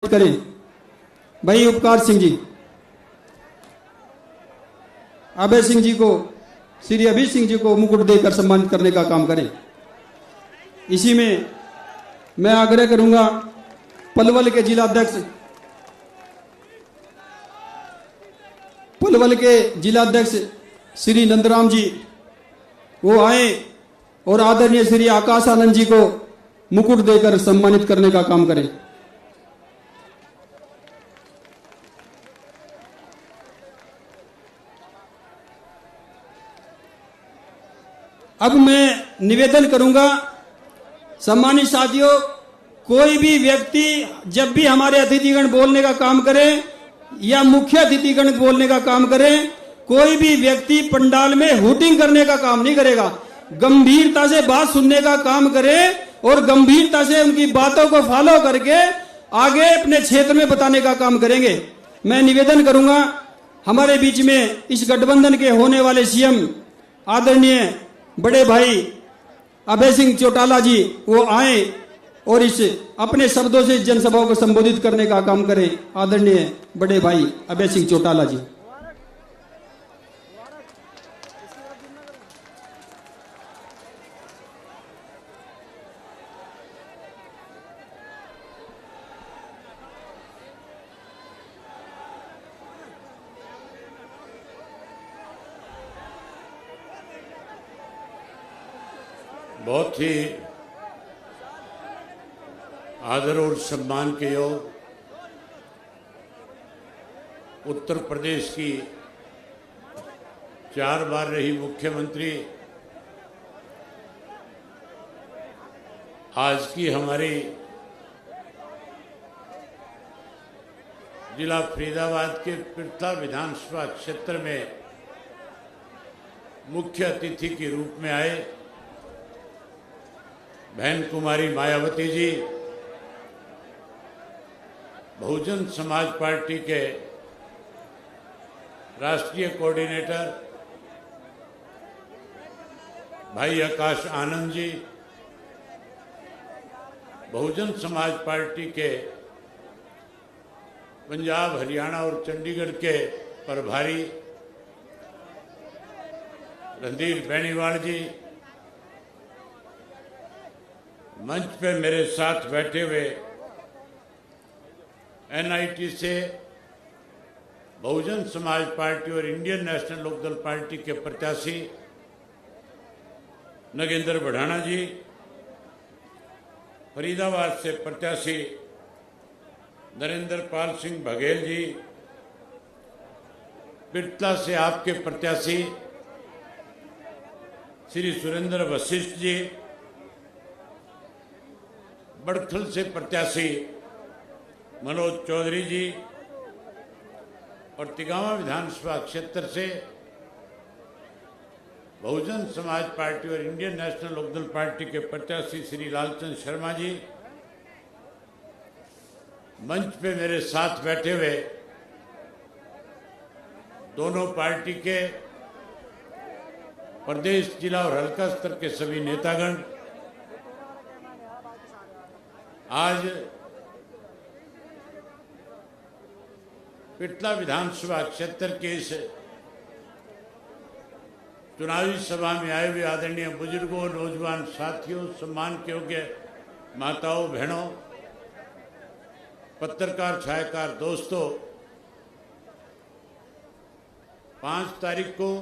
करें भाई उपकार सिंह जी, अभय सिंह जी को, श्री अभय सिंह जी को मुकुट देकर सम्मानित करने का काम करें। इसी में मैं आग्रह करूंगा पलवल के जिलाध्यक्ष श्री नंदराम जी वो आए और आदरणीय श्री आकाश आनंद जी को मुकुट देकर सम्मानित करने का काम करें। अब मैं निवेदन करूंगा सम्मानित साथियों, कोई भी व्यक्ति जब भी हमारे अतिथिगण बोलने का काम करे या मुख्य अतिथिगण बोलने का काम करे, कोई भी व्यक्ति पंडाल में हुटिंग करने का काम नहीं करेगा। गंभीरता से बात सुनने का काम करे और गंभीरता से उनकी बातों को फॉलो करके आगे अपने क्षेत्र में बताने का काम करेंगे। मैं निवेदन करूंगा हमारे बीच में इस गठबंधन के होने वाले सीएम आदरणीय बड़े भाई अभय सिंह चौटाला जी वो आए और इस अपने शब्दों से जनसभाओं को संबोधित करने का काम करें। आदरणीय बड़े भाई अभय सिंह चौटाला जी। बहुत ही आदर और सम्मान के योग उत्तर प्रदेश की 4 बार रही मुख्यमंत्री, आज की हमारी जिला फरीदाबाद के पिरथा विधानसभा क्षेत्र में मुख्य अतिथि के रूप में आए बहन कुमारी मायावती जी, बहुजन समाज पार्टी के राष्ट्रीय कोऑर्डिनेटर भाई आकाश आनंद जी, बहुजन समाज पार्टी के पंजाब, हरियाणा और चंडीगढ़ के प्रभारी रणधीर बेनीवाल जी, मंच पे मेरे साथ बैठे हुए एनआईटी से बहुजन समाज पार्टी और इंडियन नेशनल लोकदल पार्टी के प्रत्याशी नगेंद्र बढ़ाना जी, फरीदाबाद से प्रत्याशी नरेंद्र पाल सिंह बघेल जी, पिरथा से आपके प्रत्याशी श्री सुरेंद्र वशिष्ठ जी, बड़थल से प्रत्याशी मनोज चौधरी जी और तिगावा विधानसभा क्षेत्र से बहुजन समाज पार्टी और इंडियन नेशनल लोकदल पार्टी के प्रत्याशी श्री लालचंद शर्मा जी, मंच पे मेरे साथ बैठे हुए दोनों पार्टी के प्रदेश, जिला और हल्का स्तर के सभी नेतागण, आज पिरथा विधानसभा क्षेत्र के इस चुनावी सभा में आए हुए आदरणीय बुजुर्गों, नौजवान साथियों, सम्मान के योग्य माताओं, बहनों, पत्रकार, छायाकार दोस्तों, 5 तारीख को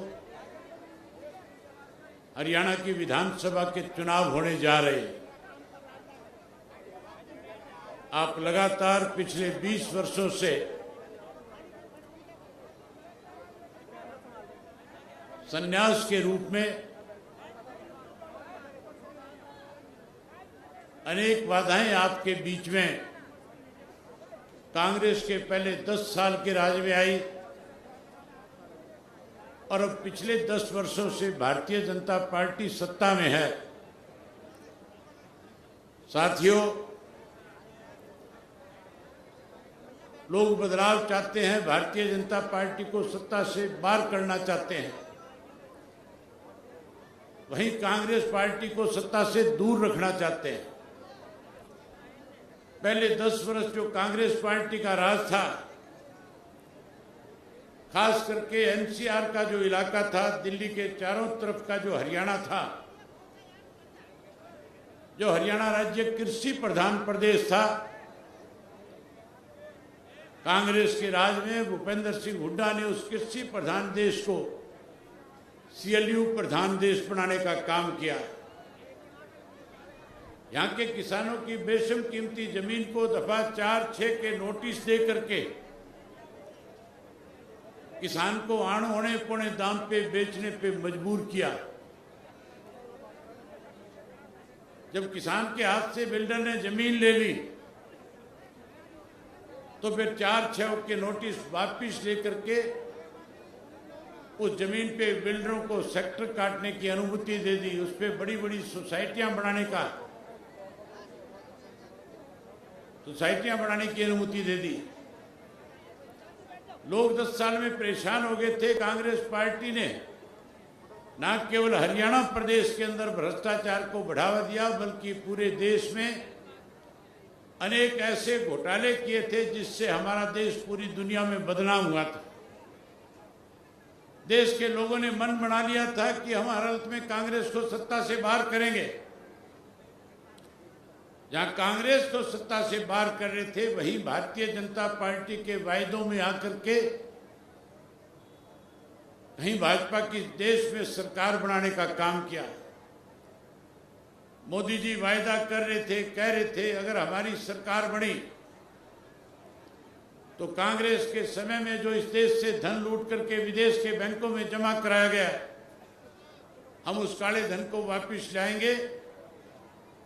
हरियाणा की विधानसभा के चुनाव होने जा रहे हैं। आप लगातार पिछले 20 वर्षों से संन्यास के रूप में अनेक बाधाएं आपके बीच में कांग्रेस के पहले 10 साल के राज में आई और अब पिछले 10 वर्षों से भारतीय जनता पार्टी सत्ता में है। साथियों, लोग बदलाव चाहते हैं, भारतीय जनता पार्टी को सत्ता से बाहर करना चाहते हैं, वहीं कांग्रेस पार्टी को सत्ता से दूर रखना चाहते हैं। पहले 10 वर्ष जो कांग्रेस पार्टी का राज था, खास करके एनसीआर का जो इलाका था, दिल्ली के चारों तरफ का जो हरियाणा था, जो हरियाणा राज्य कृषि प्रधान प्रदेश था, कांग्रेस के राज में भूपेंद्र सिंह हुड्डा ने उस कृषि प्रधान देश को सीएलयू प्रधान देश बनाने का काम किया। यहाँ के किसानों की बेशम कीमती जमीन को दफा 4-6 के नोटिस दे करके किसान को आण होने पौने दाम पे बेचने पे मजबूर किया। जब किसान के हाथ से बिल्डर ने जमीन ले ली तो फिर 4-6 के नोटिस वापिस लेकर के उस जमीन पे बिल्डरों को सेक्टर काटने की अनुमति दे दी। उस पर बड़ी बड़ी सोसाइटियां बनाने की अनुमति दे दी। लोग 10 साल में परेशान हो गए थे। कांग्रेस पार्टी ने न केवल हरियाणा प्रदेश के अंदर भ्रष्टाचार को बढ़ावा दिया, बल्कि पूरे देश में अनेक ऐसे घोटाले किए थे जिससे हमारा देश पूरी दुनिया में बदनाम हुआ था। देश के लोगों ने मन बना लिया था कि हम हर हालत में कांग्रेस को सत्ता से बाहर करेंगे। जहां कांग्रेस को सत्ता से बाहर कर रहे थे, वही भारतीय जनता पार्टी के वायदों में आकर के कहीं भाजपा की देश में सरकार बनाने का काम किया। मोदी जी वायदा कर रहे थे, कह रहे थे अगर हमारी सरकार बनी तो कांग्रेस के समय में जो इस देश से धन लूट करके विदेश के बैंकों में जमा कराया गया, हम उस काले धन को वापस लाएंगे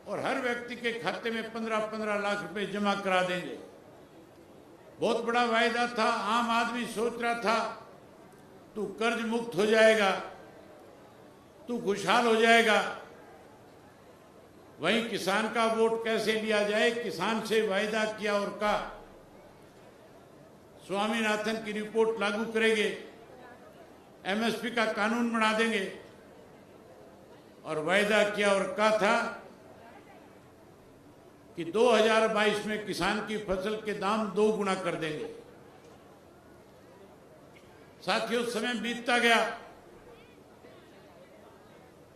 और हर व्यक्ति के खाते में 15-15 लाख रुपए जमा करा देंगे। बहुत बड़ा वायदा था। आम आदमी सोच रहा था तू कर्ज मुक्त हो जाएगा, तू खुशहाल हो जाएगा। वहीं किसान का वोट कैसे लिया जाए, किसान से वायदा किया और कहा स्वामीनाथन की रिपोर्ट लागू करेंगे, एमएसपी का कानून बना देंगे, और वायदा किया और कहा था कि 2022 में किसान की फसल के दाम 2 गुना कर देंगे। साथियों, समय बीतता गया।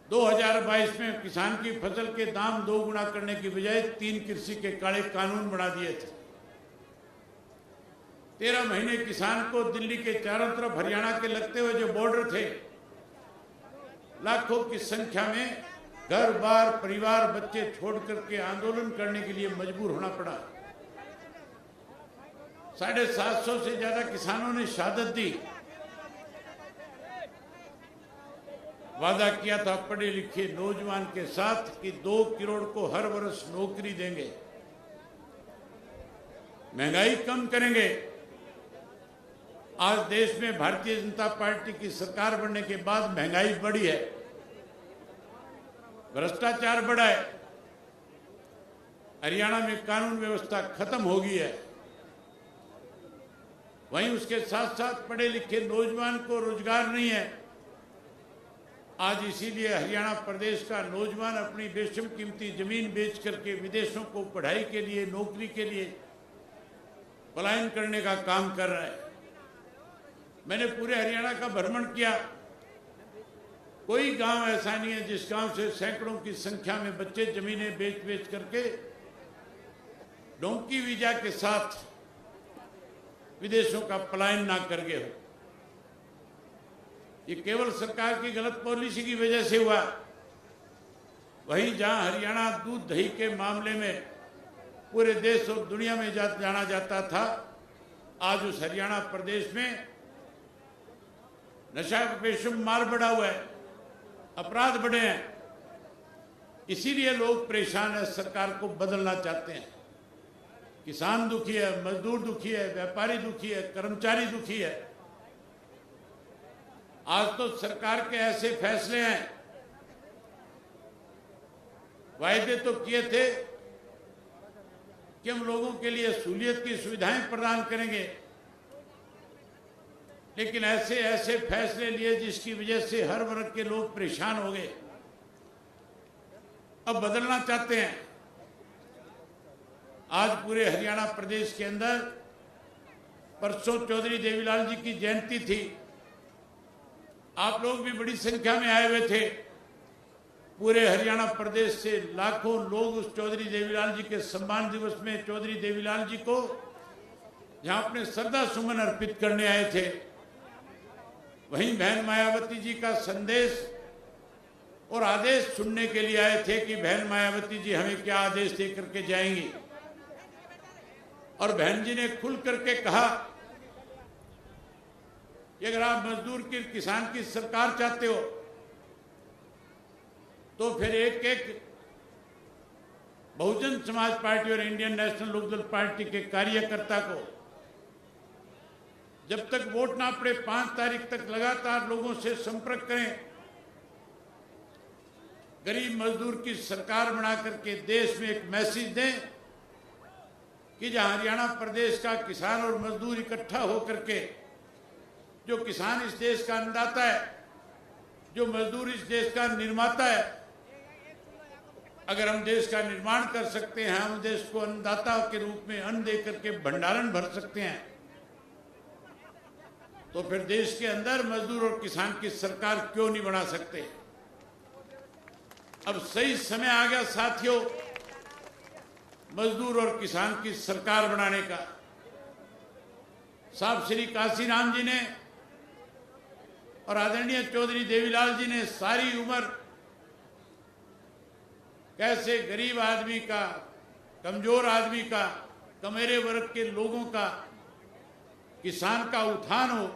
2022 में किसान की फसल के दाम 2 गुना करने की बजाय 3 कृषि के काले कानून बना दिए थे। 13 महीने किसान को दिल्ली के चारों तरफ हरियाणा के लगते हुए जो बॉर्डर थे, लाखों की संख्या में घर बार परिवार बच्चे छोड़ करके आंदोलन करने के लिए मजबूर होना पड़ा। 750 से ज्यादा किसानों ने शहादत दी। वादा किया था पढ़े लिखे नौजवान के साथ कि 2 करोड़ को हर वर्ष नौकरी देंगे, महंगाई कम करेंगे। आज देश में भारतीय जनता पार्टी की सरकार बनने के बाद महंगाई बढ़ी है, भ्रष्टाचार बढ़ा है, हरियाणा में कानून व्यवस्था खत्म हो गई है। वहीं उसके साथ साथ पढ़े लिखे नौजवान को रोजगार नहीं है। आज इसीलिए हरियाणा प्रदेश का नौजवान अपनी बेशम कीमती जमीन बेच करके विदेशों को पढ़ाई के लिए, नौकरी के लिए पलायन करने का काम कर रहा है। मैंने पूरे हरियाणा का भ्रमण किया। कोई गांव ऐसा नहीं है जिस गांव से सैकड़ों की संख्या में बच्चे जमीनें बेच बेच करके डोंकी वीजा के साथ विदेशों का पलायन ना कर गए हो। ये केवल सरकार की गलत पॉलिसी की वजह से हुआ। वहीं जहां हरियाणा दूध दही के मामले में पूरे देश और दुनिया में जाना जाता था, आज उस हरियाणा प्रदेश में नशा का बेशुमार मार बढ़ा हुआ है, अपराध बढ़े हैं। इसीलिए लोग परेशान है, सरकार को बदलना चाहते हैं। किसान दुखी है, मजदूर दुखी है, व्यापारी दुखी है, कर्मचारी दुखी है। आज तो सरकार के ऐसे फैसले हैं, वायदे तो किए थे कि हम लोगों के लिए सहूलियत की सुविधाएं प्रदान करेंगे, लेकिन ऐसे ऐसे फैसले लिए जिसकी वजह से हर वर्ग के लोग परेशान हो गए। अब बदलना चाहते हैं। आज पूरे हरियाणा प्रदेश के अंदर परसों चौधरी देवीलाल जी की जयंती थी। आप लोग भी बड़ी संख्या में आए हुए थे। पूरे हरियाणा प्रदेश से लाखों लोग उस चौधरी देवीलाल जी के सम्मान दिवस में चौधरी देवीलाल जी को जहां अपने श्रद्धा सुमन अर्पित करने आए थे, वहीं बहन मायावती जी का संदेश और आदेश सुनने के लिए आए थे कि बहन मायावती जी हमें क्या आदेश दे करके जाएंगी। और बहन जी ने खुल करके कहा कि अगर आप मजदूर की किसान की सरकार चाहते हो तो फिर एक एक बहुजन समाज पार्टी और इंडियन नेशनल लोकदल पार्टी के कार्यकर्ता को जब तक वोट ना पड़े 5 तारीख तक लगातार लोगों से संपर्क करें, गरीब मजदूर की सरकार बना करके देश में एक मैसेज दें कि जहां हरियाणा प्रदेश का किसान और मजदूर इकट्ठा होकर के, जो किसान इस देश का अन्नदाता है, जो मजदूर इस देश का निर्माता है, अगर हम देश का निर्माण कर सकते हैं, हम देश को अन्नदाता के रूप में अन्न दे करके भंडारण भर सकते हैं, तो फिर देश के अंदर मजदूर और किसान की सरकार क्यों नहीं बना सकते। अब सही समय आ गया साथियों मजदूर और किसान की सरकार बनाने का। साहब श्री काशीराम जी ने और आदरणीय चौधरी देवीलाल जी ने सारी उम्र कैसे गरीब आदमी का, कमजोर आदमी का, कमेरे वर्ग के लोगों का, किसान का उत्थान हो,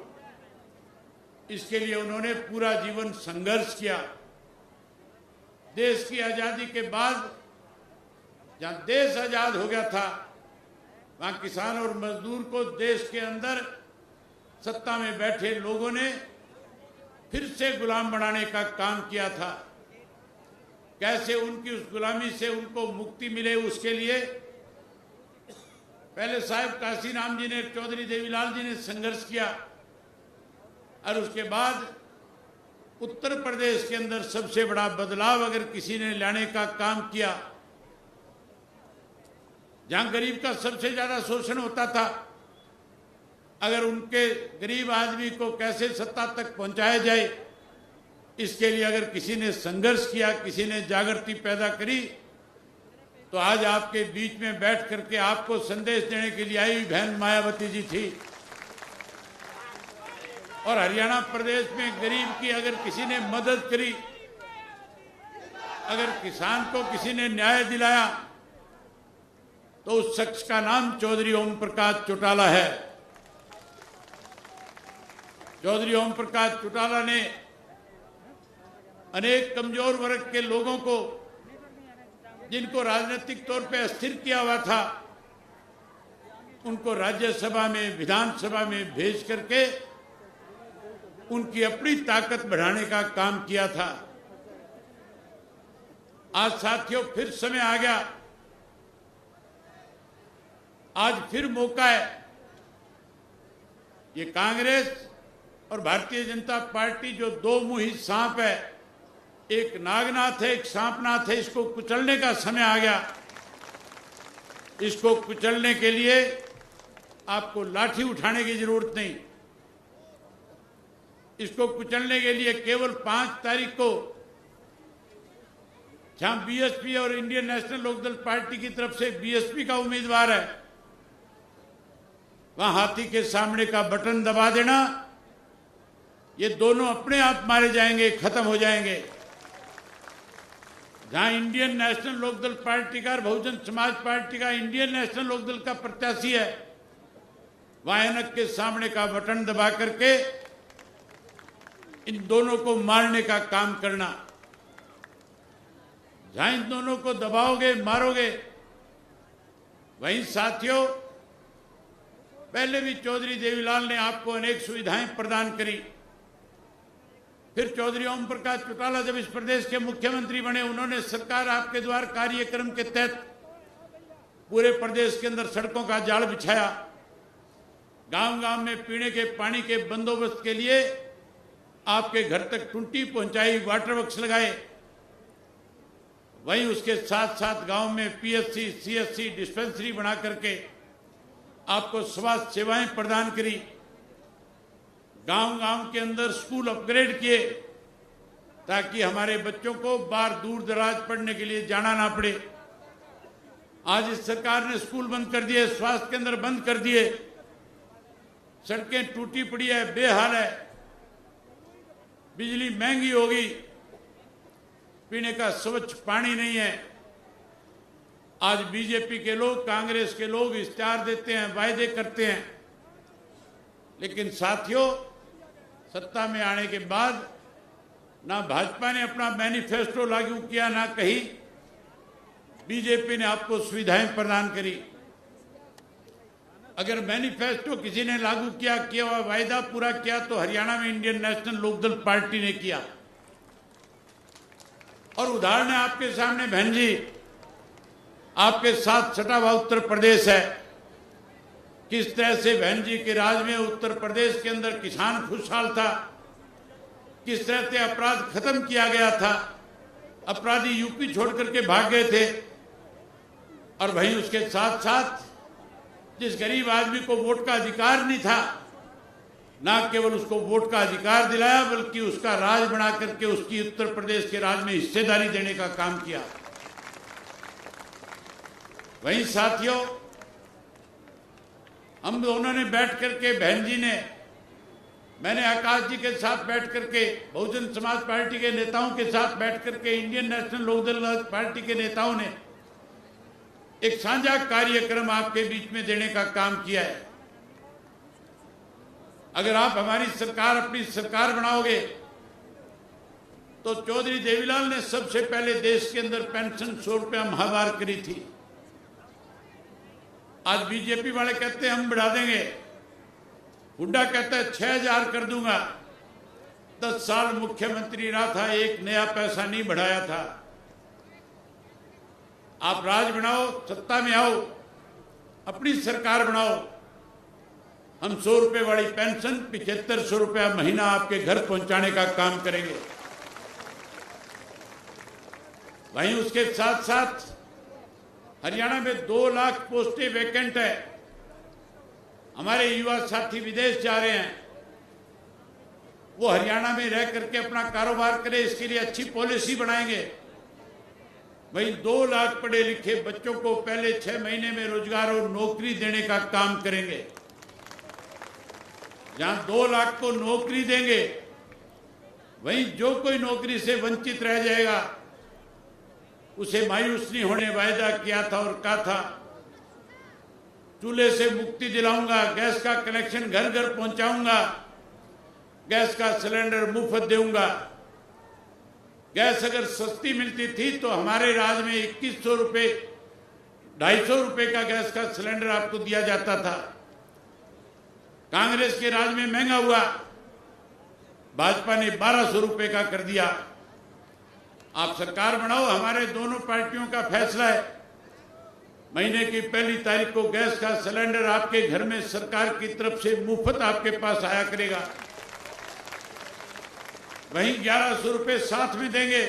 इसके लिए उन्होंने पूरा जीवन संघर्ष किया। देश की आजादी के बाद जहां देश आजाद हो गया था, वहां किसान और मजदूर को देश के अंदर सत्ता में बैठे लोगों ने फिर से गुलाम बनाने का काम किया था। कैसे उनकी उस गुलामी से उनको मुक्ति मिले, उसके लिए पहले साहब काशीराम जी ने, चौधरी देवीलाल जी ने संघर्ष किया और उसके बाद उत्तर प्रदेश के अंदर सबसे बड़ा बदलाव अगर किसी ने लाने का काम किया, जहां गरीब का सबसे ज्यादा शोषण होता था, अगर उनके गरीब आदमी को कैसे सत्ता तक पहुंचाया जाए, इसके लिए अगर किसी ने संघर्ष किया, किसी ने जागृति पैदा करी, तो आज आपके बीच में बैठ करके आपको संदेश देने के लिए आई हुई बहन मायावती जी थी। और हरियाणा प्रदेश में गरीब की अगर किसी ने मदद करी, अगर किसान को किसी ने न्याय दिलाया, तो उस शख्स का नाम चौधरी ओम प्रकाश चौटाला है। चौधरी ओम प्रकाश चौटाला ने अनेक कमजोर वर्ग के लोगों को, जिनको राजनीतिक तौर पे अस्थिर किया हुआ था, उनको राज्यसभा में, विधानसभा में भेज करके उनकी अपनी ताकत बढ़ाने का काम किया था। आज साथियों फिर समय आ गया, आज फिर मौका है। ये कांग्रेस और भारतीय जनता पार्टी जो दो मुंही सांप है, एक नागनाथ है, एक सांपनाथ है, इसको कुचलने का समय आ गया। इसको कुचलने के लिए आपको लाठी उठाने की जरूरत नहीं। इसको कुचलने के लिए केवल 5 तारीख को जहां बीएसपी और इंडियन नेशनल लोकदल पार्टी की तरफ से बीएसपी का उम्मीदवार है, वहां हाथी के सामने का बटन दबा देना, ये दोनों अपने आप मारे जाएंगे, खत्म हो जाएंगे। जहां इंडियन नेशनल लोकदल पार्टी का और बहुजन समाज पार्टी का इंडियन नेशनल लोकदल का प्रत्याशी है, वहां ऐनक के सामने का बटन दबा करके इन दोनों को मारने का काम करना। जहां इन दोनों को दबाओगे, मारोगे, वहीं साथियों पहले भी चौधरी देवीलाल ने आपको अनेक सुविधाएं प्रदान करी। फिर चौधरी ओम प्रकाश चौटाला जब इस प्रदेश के मुख्यमंत्री बने, उन्होंने सरकार आपके द्वार कार्यक्रम के तहत पूरे प्रदेश के अंदर सड़कों का जाल बिछाया। गांव-गांव में पीने के पानी के बंदोबस्त के लिए आपके घर तक टुंटी पहुंचाई, वाटर वर्क्स लगाए। वहीं उसके साथ साथ गांव में पीएचसी, सीएचसी, डिस्पेंसरी बना करके आपको स्वास्थ्य सेवाएं प्रदान करी। गांव-गांव के अंदर स्कूल अपग्रेड किए ताकि हमारे बच्चों को बाहर दूर दराज पढ़ने के लिए जाना ना पड़े। आज इस सरकार ने स्कूल बंद कर दिए, स्वास्थ्य केंद्र बंद कर दिए, सड़कें टूटी पड़ी है, बेहाल है, बिजली महंगी हो गई, पीने का स्वच्छ पानी नहीं है। आज बीजेपी के लोग, कांग्रेस के लोग इश्तेहार देते हैं, वायदे करते हैं, लेकिन साथियों सत्ता में आने के बाद ना भाजपा ने अपना मैनिफेस्टो लागू किया, ना कहीं बीजेपी ने आपको सुविधाएं प्रदान करी। अगर मैनिफेस्टो किसी ने लागू किया हुआ वायदा पूरा किया तो हरियाणा में इंडियन नेशनल लोकदल पार्टी ने किया। और उदाहरण है आपके सामने बहन जी, आपके साथ सटा हुआ उत्तर प्रदेश है। किस तरह से बहन जी के राज में उत्तर प्रदेश के अंदर किसान खुशहाल था, किस तरह से अपराध खत्म किया गया था, अपराधी यूपी छोड़ करके भाग गए थे। और वहीं उसके साथ साथ जिस गरीब आदमी को वोट का अधिकार नहीं था, ना केवल उसको वोट का अधिकार दिलाया बल्कि उसका राज बना करके उसकी उत्तर प्रदेश के राज में हिस्सेदारी देने का काम किया। वहीं साथियों हम दोनों ने बैठ करके, बहन जी ने, मैंने आकाश जी के साथ बैठ करके, बहुजन समाज पार्टी के नेताओं के साथ बैठ करके, इंडियन नेशनल लोकदल पार्टी के नेताओं ने एक साझा कार्यक्रम आपके बीच में देने का काम किया है। अगर आप हमारी सरकार, अपनी सरकार बनाओगे तो चौधरी देवीलाल ने सबसे पहले देश के अंदर पेंशन 100 रुपया माहवार करी थी। आज बीजेपी वाले कहते हैं हम बढ़ा देंगे, हुड्डा कहता है 6000 कर दूंगा। 10 साल मुख्यमंत्री रहा था, एक नया पैसा नहीं बढ़ाया था। आप राज बनाओ, सत्ता में आओ, अपनी सरकार बनाओ, हम 100 रुपए वाली पेंशन 7500 रुपया महीना आपके घर पहुंचाने का काम करेंगे। वहीं उसके साथ साथ हरियाणा में 2 लाख पोस्टें वैकेंट है। हमारे युवा साथी विदेश जा रहे हैं, वो हरियाणा में रह करके अपना कारोबार करें, इसके लिए अच्छी पॉलिसी बनाएंगे। वहीं 2 लाख पढ़े लिखे बच्चों को पहले 6 महीने में रोजगार और नौकरी देने का काम करेंगे। जहां 2 लाख को नौकरी देंगे, वहीं जो कोई नौकरी से वंचित रह जाएगा उसे मायूस नहीं होने वायदा किया था और कहा था चूल्हे से मुक्ति दिलाऊंगा, गैस का कनेक्शन घर घर पहुंचाऊंगा, गैस का सिलेंडर मुफ्त दूंगा। गैस अगर सस्ती मिलती थी तो हमारे राज में 2100 रुपये, 250 रुपये का गैस का सिलेंडर आपको दिया जाता था। कांग्रेस के राज में महंगा हुआ, भाजपा ने 1200 रुपये का कर दिया। आप सरकार बनाओ, हमारे दोनों पार्टियों का फैसला है, महीने की 1 तारीख को गैस का सिलेंडर आपके घर में सरकार की तरफ से मुफ्त आपके पास आया करेगा। वहीं 1100 रुपये साथ में देंगे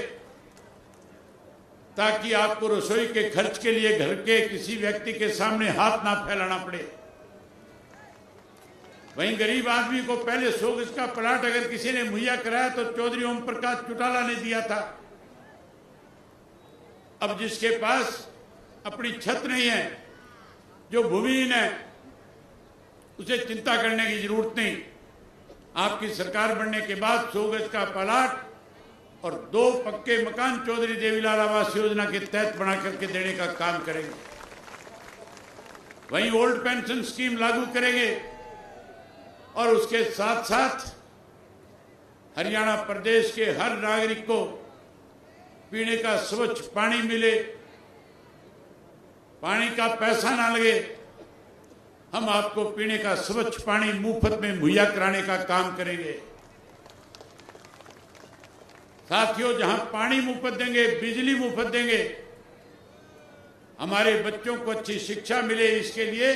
ताकि आपको रसोई के खर्च के लिए घर के किसी व्यक्ति के सामने हाथ ना फैलाना पड़े। वहीं गरीब आदमी को पहले 100 गज का प्लाट अगर किसी ने मुहैया कराया तो चौधरी ओम प्रकाश चौटाला ने दिया था। अब जिसके पास अपनी छत नहीं है, जो भूमिहीन है, उसे चिंता करने की जरूरत नहीं। आपकी सरकार बनने के बाद 100 गज का प्लाट और 2 पक्के मकान चौधरी देवीलाल आवास योजना के तहत बना करके देने का काम करेंगे। वहीं ओल्ड पेंशन स्कीम लागू करेंगे और उसके साथ साथ हरियाणा प्रदेश के हर नागरिक को पीने का स्वच्छ पानी मिले, पानी का पैसा ना लगे। हम आपको पीने का स्वच्छ पानी मुफ्त में मुहैया कराने का काम करेंगे। साथियों, जहां पानी मुफ्त देंगे, बिजली मुफ्त देंगे, हमारे बच्चों को अच्छी शिक्षा मिले, इसके लिए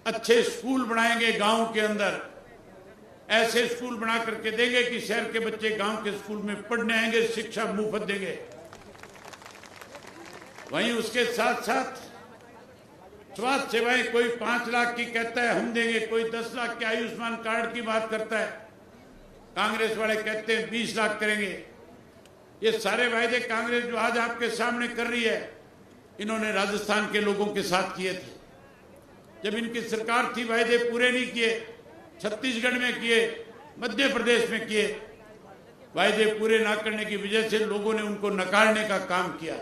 अच्छे स्कूल बनाएंगे। गांव के अंदर ऐसे स्कूल बना करके देंगे कि शहर के बच्चे गांव के स्कूल में पढ़ने आएंगे, शिक्षा मुफ्त देंगे। वहीं उसके साथ साथ स्वास्थ्य सेवाएं कोई 5 लाख की कहता है हम देंगे, कोई 10 लाख के आयुष्मान कार्ड की बात करता है, कांग्रेस वाले कहते हैं 20 लाख करेंगे। ये सारे वायदे कांग्रेस जो आज आपके सामने कर रही है, इन्होंने राजस्थान के लोगों के साथ किए थे। जब इनकी सरकार थी वायदे पूरे नहीं किए, छत्तीसगढ़ में किए, मध्य प्रदेश में किए। वायदे पूरे ना करने की वजह से लोगों ने उनको नकारने का काम किया।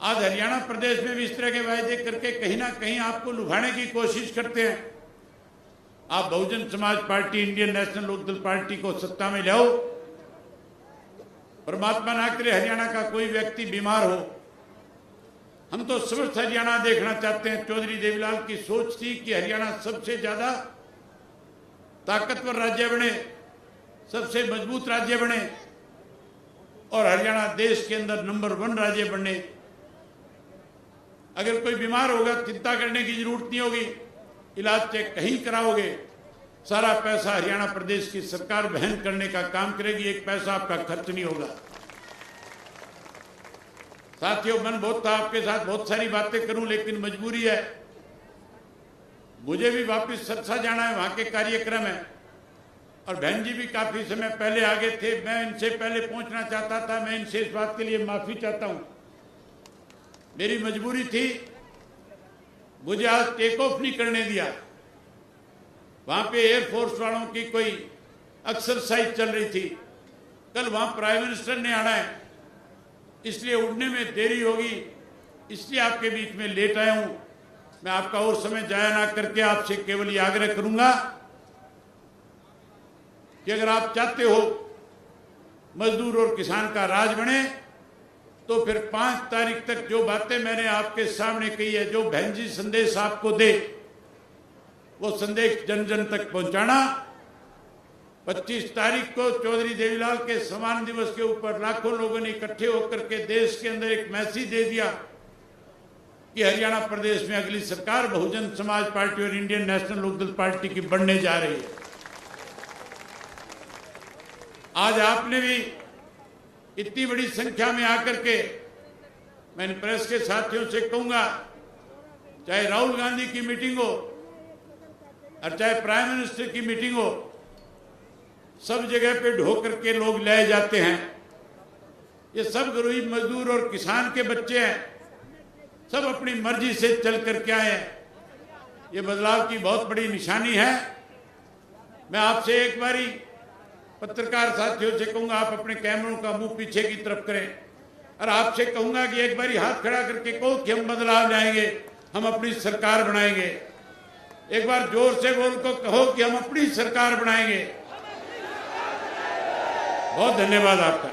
आज हरियाणा प्रदेश में भी इस तरह के वायदे करके कहीं ना कहीं आपको लुभाने की कोशिश करते हैं। आप Bahujan Samaj party, Indian National Lokdal party को सत्ता में लाओ, परमात्मा ना करे हरियाणा का कोई व्यक्ति बीमार हो। हम तो समस्त हरियाणा देखना चाहते हैं। चौधरी देवीलाल की सोच थी कि हरियाणा सबसे ज्यादा ताकतवर राज्य बने, सबसे मजबूत राज्य बने और हरियाणा देश के अंदर नंबर 1 राज्य बने। अगर कोई बीमार होगा चिंता करने की जरूरत नहीं होगी, इलाज चेक कहीं कराओगे, सारा पैसा हरियाणा प्रदेश की सरकार वहन करने का काम करेगी, एक पैसा आपका खर्च नहीं होगा। साथियों, मन बहुत था आपके साथ बहुत सारी बातें करूं, लेकिन मजबूरी है, मुझे भी वापस सरसा जाना है, वहां के कार्यक्रम है और बहन जी भी काफी समय पहले आ गए थे। मैं इनसे पहले पहुंचना चाहता था, मैं इनसे इस बात के लिए माफी चाहता हूं। मेरी मजबूरी थी, मुझे आज टेक ऑफ नहीं करने दिया। वहां पे एयरफोर्स वालों की कोई एक्सरसाइज चल रही थी। कल वहां प्राइम मिनिस्टर ने आना है, इसलिए उड़ने में देरी होगी, इसलिए आपके बीच में लेट आया हूं। मैं आपका और समय जाया ना करके आपसे केवल ये आग्रह करूंगा कि अगर आप चाहते हो मजदूर और किसान का राज बने, तो फिर 5 तारीख तक जो बातें मैंने आपके सामने कही है, जो बहन जी संदेश आपको दे, वो संदेश जन जन तक पहुंचाना। 25 तारीख को चौधरी देवीलाल के सम्मान दिवस के ऊपर लाखों लोगों ने इकट्ठे होकर के देश के अंदर एक मैसेज दे दिया कि हरियाणा प्रदेश में अगली सरकार बहुजन समाज पार्टी और इंडियन नेशनल लोकदल पार्टी की बनने जा रही है। आज आपने भी इतनी बड़ी संख्या में आकर के, मैं प्रेस के साथियों से कहूंगा, चाहे राहुल गांधी की मीटिंग हो और चाहे प्राइम मिनिस्टर की मीटिंग हो, सब जगह पे ढो करके लोग लाए जाते हैं। ये सब गरीब मजदूर और किसान के बच्चे हैं, सब अपनी मर्जी से चल करके आए हैं। ये बदलाव की बहुत बड़ी निशानी है। मैं आपसे एक बारी पत्रकार साथियों से कहूंगा, आप अपने कैमरों का मुंह पीछे की तरफ करें और आपसे कहूंगा कि एक बारी हाथ खड़ा करके कहो कि हम बदलाव लाएंगे, हम अपनी सरकार बनाएंगे। एक बार जोर से बोल को कहो कि हम अपनी सरकार बनाएंगे। बहुत धन्यवाद आपका।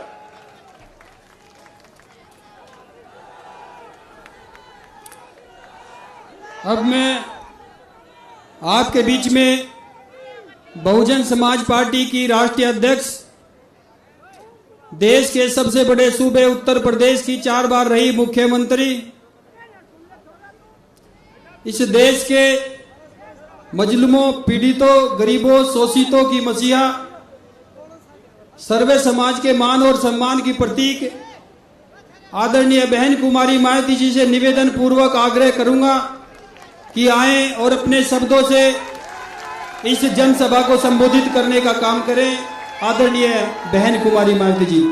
अब मैं आपके बीच में बहुजन समाज पार्टी की राष्ट्रीय अध्यक्ष, देश के सबसे बड़े सूबे उत्तर प्रदेश की 4 बार रही मुख्यमंत्री, इस देश के मजलूमों, पीड़ितों, गरीबों, शोषितों की मसीहा, सर्वे समाज के मान और सम्मान की प्रतीक आदरणीय बहन कुमारी मायावती जी से निवेदन पूर्वक आग्रह करूंगा कि आए और अपने शब्दों से इस जनसभा को संबोधित करने का काम करें। आदरणीय बहन कुमारी मायावती जी।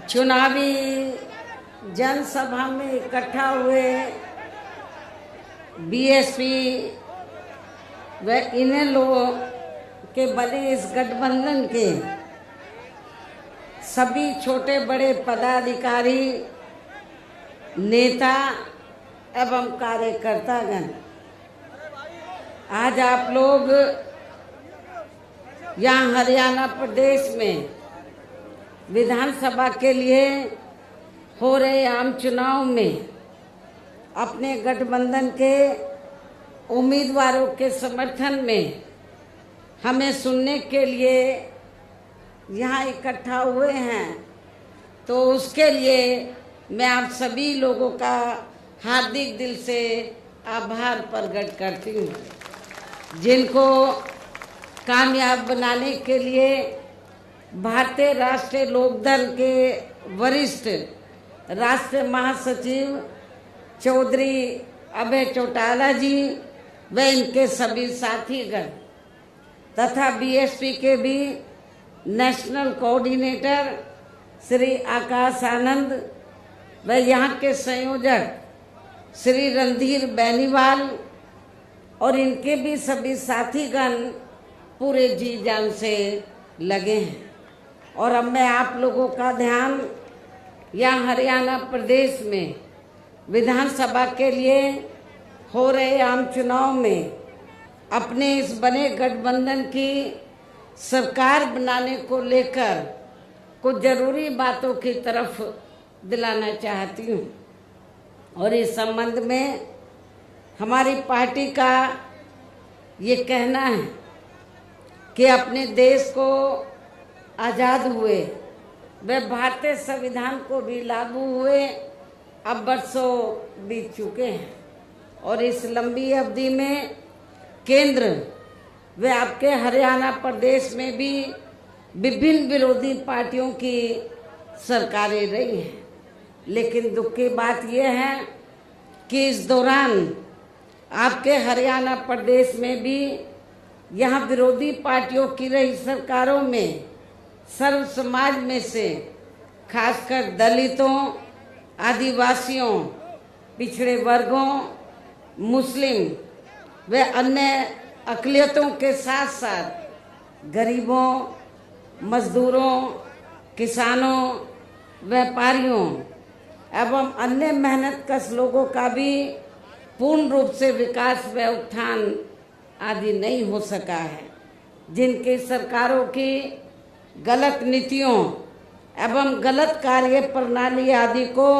चुनावी जनसभा में इकट्ठा हुए बीएसपी व इन लोगों के बने इस गठबंधन के सभी छोटे बड़े पदाधिकारी, नेता एवं कार्यकर्तागण, आज आप लोग यहाँ हरियाणा प्रदेश में विधानसभा के लिए हो रहे आम चुनाव में अपने गठबंधन के उम्मीदवारों के समर्थन में हमें सुनने के लिए यहाँ इकट्ठा हुए हैं, तो उसके लिए मैं आप सभी लोगों का हार्दिक दिल से आभार प्रकट करती हूँ, जिनको कामयाब बनाने के लिए भारतीय राष्ट्रीय लोकदल के वरिष्ठ राष्ट्रीय महासचिव चौधरी अभय चौटाला जी व इनके सभी साथीगण तथा बीएसपी के भी नेशनल कोऑर्डिनेटर श्री आकाश आनंद व यहाँ के संयोजक श्री रणधीर बेनीवाल और इनके भी सभी साथीगण पूरे जी जान से लगे हैं। और अब मैं आप लोगों का ध्यान यहाँ हरियाणा प्रदेश में विधानसभा के लिए हो रहे आम चुनाव में अपने इस बने गठबंधन की सरकार बनाने को लेकर कुछ जरूरी बातों की तरफ दिलाना चाहती हूँ। और इस संबंध में हमारी पार्टी का ये कहना है कि अपने देश को आज़ाद हुए व भारतीय संविधान को भी लागू हुए अब वर्षों बीत चुके हैं, और इस लंबी अवधि में केंद्र व आपके हरियाणा प्रदेश में भी विभिन्न विरोधी पार्टियों की सरकारें रही हैं। लेकिन दुख की बात यह है कि इस दौरान आपके हरियाणा प्रदेश में भी यहाँ विरोधी पार्टियों की रही सरकारों में सर्व समाज में से खासकर दलितों, आदिवासियों, पिछड़े वर्गों, मुस्लिम व अन्य अक़लियतों के साथ साथ गरीबों, मजदूरों, किसानों, व्यापारियों एवं अन्य मेहनतकश लोगों का भी पूर्ण रूप से विकास व उत्थान आदि नहीं हो सका है, जिनकी सरकारों की गलत नीतियों एवं गलत कार्य प्रणाली आदि को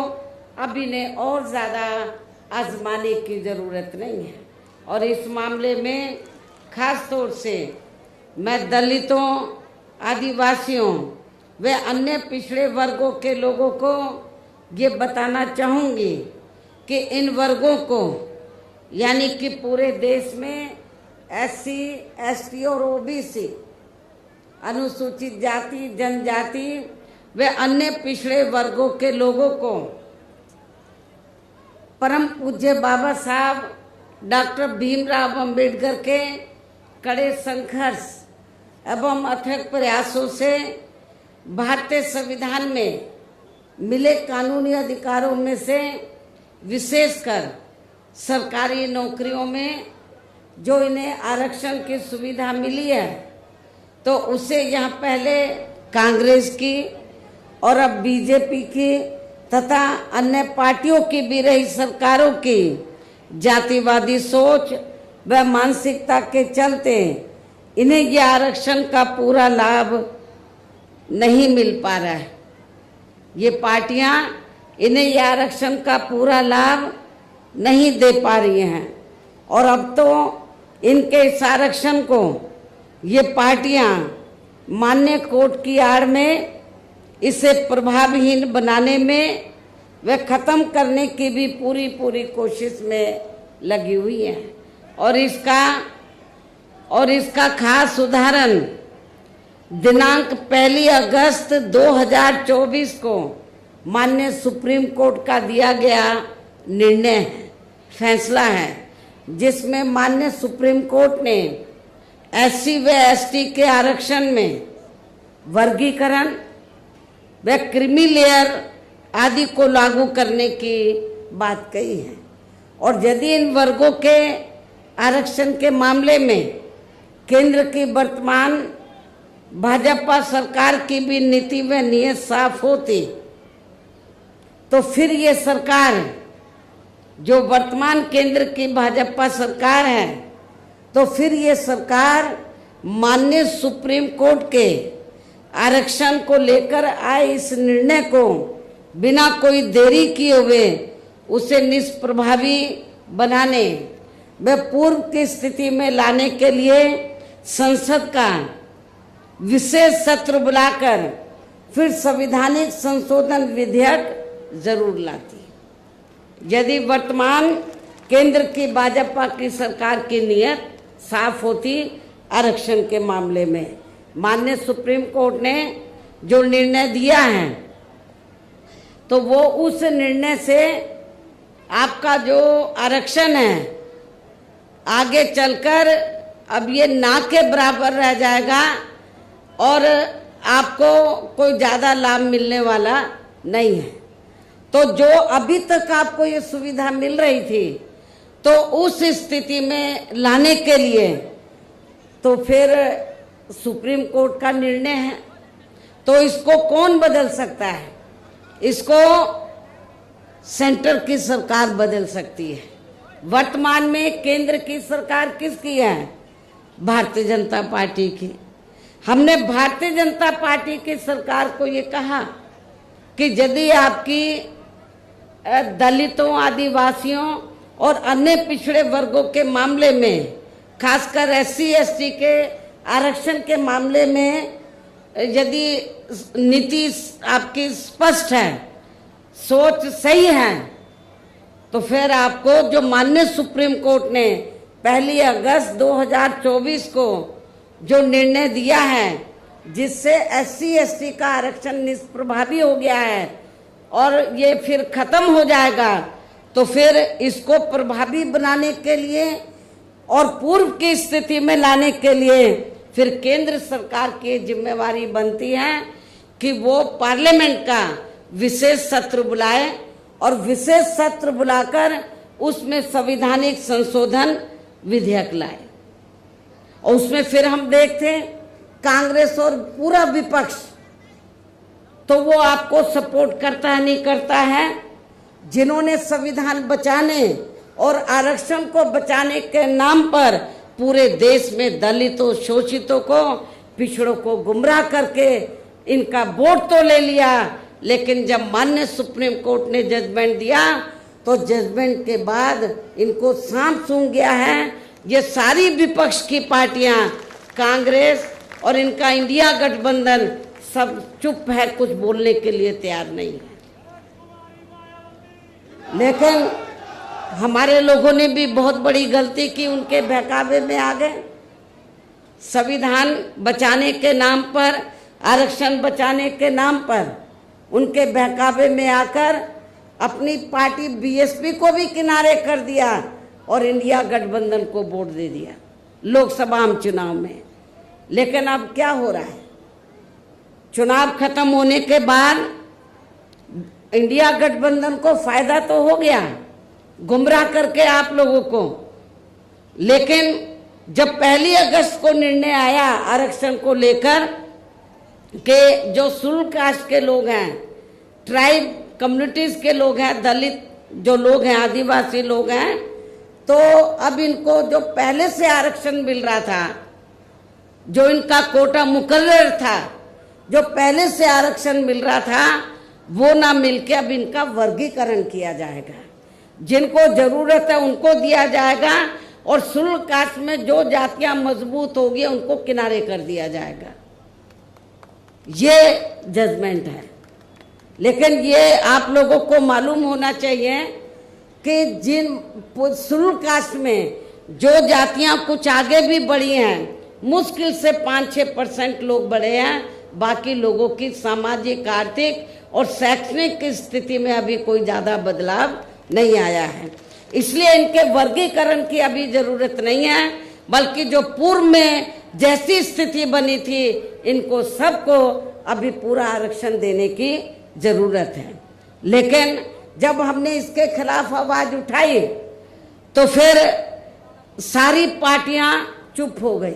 अब इन्हें और ज़्यादा आजमाने की ज़रूरत नहीं है। और इस मामले में खास तौर से मैं दलितों, आदिवासियों व अन्य पिछड़े वर्गों के लोगों को ये बताना चाहूँगी कि इन वर्गों को यानी कि पूरे देश में SC, ST और OBC अनुसूचित जाति, जनजाति व अन्य पिछड़े वर्गों के लोगों को परम पूज्य बाबा साहब डॉक्टर भीमराव अंबेडकर के कड़े संघर्ष एवं अथक प्रयासों से भारतीय संविधान में मिले कानूनी अधिकारों में से विशेषकर सरकारी नौकरियों में जो इन्हें आरक्षण की सुविधा मिली है, तो उसे यहाँ पहले कांग्रेस की और अब बीजेपी की तथा अन्य पार्टियों की भी रही सरकारों की जातिवादी सोच व मानसिकता के चलते इन्हें यह आरक्षण का पूरा लाभ नहीं मिल पा रहा है। ये पार्टियां इन्हें यह आरक्षण का पूरा लाभ नहीं दे पा रही हैं, और अब तो इनके इस आरक्षण को ये पार्टियां मान्य कोर्ट की आड़ में इसे प्रभावहीन बनाने में व खत्म करने की भी पूरी कोशिश में लगी हुई है। और इसका खास उदाहरण दिनांक 1 अगस्त 2024 को माननीय सुप्रीम कोर्ट का दिया गया निर्णय है, फैसला है, जिसमें माननीय सुप्रीम कोर्ट ने SC व ST के आरक्षण में वर्गीकरण व क्रीमी लेयर आदि को लागू करने की बात कही है। और यदि इन वर्गों के आरक्षण के मामले में केंद्र की वर्तमान भाजपा सरकार की भी नीति व नीयत साफ होती, तो फिर ये सरकार जो वर्तमान केंद्र की भाजपा सरकार है, तो फिर ये सरकार माननीय सुप्रीम कोर्ट के आरक्षण को लेकर आए इस निर्णय को बिना कोई देरी किए हुए उसे निष्प्रभावी बनाने व पूर्व की स्थिति में लाने के लिए संसद का विशेष सत्र बुलाकर फिर संवैधानिक संशोधन विधेयक जरूर लाती। यदि वर्तमान केंद्र की भाजपा की सरकार की नीयत साफ होती आरक्षण के मामले में, माननीय सुप्रीम कोर्ट ने जो निर्णय दिया है तो वो उस निर्णय से आपका जो आरक्षण है आगे चलकर अब ये ना के बराबर रह जाएगा और आपको कोई ज़्यादा लाभ मिलने वाला नहीं है। तो जो अभी तक आपको ये सुविधा मिल रही थी तो उस स्थिति में लाने के लिए तो फिर सुप्रीम कोर्ट का निर्णय है, तो इसको कौन बदल सकता है? इसको सेंटर की सरकार बदल सकती है। वर्तमान में केंद्र की सरकार किसकी है? भारतीय जनता पार्टी की। हमने भारतीय जनता पार्टी की सरकार को ये कहा कि यदि आपकी दलितों, आदिवासियों और अन्य पिछड़े वर्गों के मामले में, खासकर SC ST के आरक्षण के मामले में यदि नीति आपकी स्पष्ट है, सोच सही है, तो फिर आपको जो माननीय सुप्रीम कोर्ट ने 1 अगस्त 2024 को जो निर्णय दिया है जिससे SC ST का आरक्षण निष्प्रभावी हो गया है और ये फिर खत्म हो जाएगा, तो फिर इसको प्रभावी बनाने के लिए और पूर्व की स्थिति में लाने के लिए फिर केंद्र सरकार की जिम्मेवारी बनती है कि वो पार्लियामेंट का विशेष सत्र बुलाए और विशेष सत्र बुलाकर उसमें संवैधानिक संशोधन विधेयक लाए। और उसमें फिर हम देखते हैं कांग्रेस और पूरा विपक्ष तो वो आपको सपोर्ट करता है नहीं करता है। जिन्होंने संविधान बचाने और आरक्षण को बचाने के नाम पर पूरे देश में दलितों, शोषितों को, पिछड़ों को गुमराह करके इनका वोट तो ले लिया, लेकिन जब माननीय सुप्रीम कोर्ट ने जजमेंट दिया तो जजमेंट के बाद इनको सांप सूंघ गया है। ये सारी विपक्ष की पार्टियां, कांग्रेस और इनका इंडिया गठबंधन सब चुप है, कुछ बोलने के लिए तैयार नहीं है। लेकिन हमारे लोगों ने भी बहुत बड़ी गलती की, उनके बहकावे में आ गए। संविधान बचाने के नाम पर, आरक्षण बचाने के नाम पर उनके बहकावे में आकर अपनी पार्टी BSP को भी किनारे कर दिया और इंडिया गठबंधन को वोट दे दिया लोकसभा चुनाव में। लेकिन अब क्या हो रहा है? चुनाव खत्म होने के बाद इंडिया गठबंधन को फायदा तो हो गया गुमराह करके आप लोगों को, लेकिन जब 1 अगस्त को निर्णय आया आरक्षण को लेकर कि जो शुल्क कास्ट के लोग हैं, ट्राइब कम्युनिटीज के लोग हैं, दलित जो लोग हैं, आदिवासी लोग हैं, तो अब इनको जो पहले से आरक्षण मिल रहा था, जो इनका कोटा मुकर्रर था, जो पहले से आरक्षण मिल रहा था, वो ना मिलके अब इनका वर्गीकरण किया जाएगा। जिनको जरूरत है उनको दिया जाएगा और शुल्क कास्ट में जो जातियां मजबूत होगी उनको किनारे कर दिया जाएगा। ये जजमेंट है। लेकिन ये आप लोगों को मालूम होना चाहिए कि जिन शुल्क कास्ट में जो जातियां कुछ आगे भी बढ़ी हैं, मुश्किल से 5-6% लोग बढ़े हैं, बाकी लोगों की सामाजिक, आर्थिक और शैक्षणिक स्थिति में अभी कोई ज़्यादा बदलाव नहीं आया है। इसलिए इनके वर्गीकरण की अभी जरूरत नहीं है, बल्कि जो पूर्व में जैसी स्थिति बनी थी इनको सबको अभी पूरा आरक्षण देने की जरूरत है। लेकिन जब हमने इसके खिलाफ आवाज उठाई तो फिर सारी पार्टियां चुप हो गई।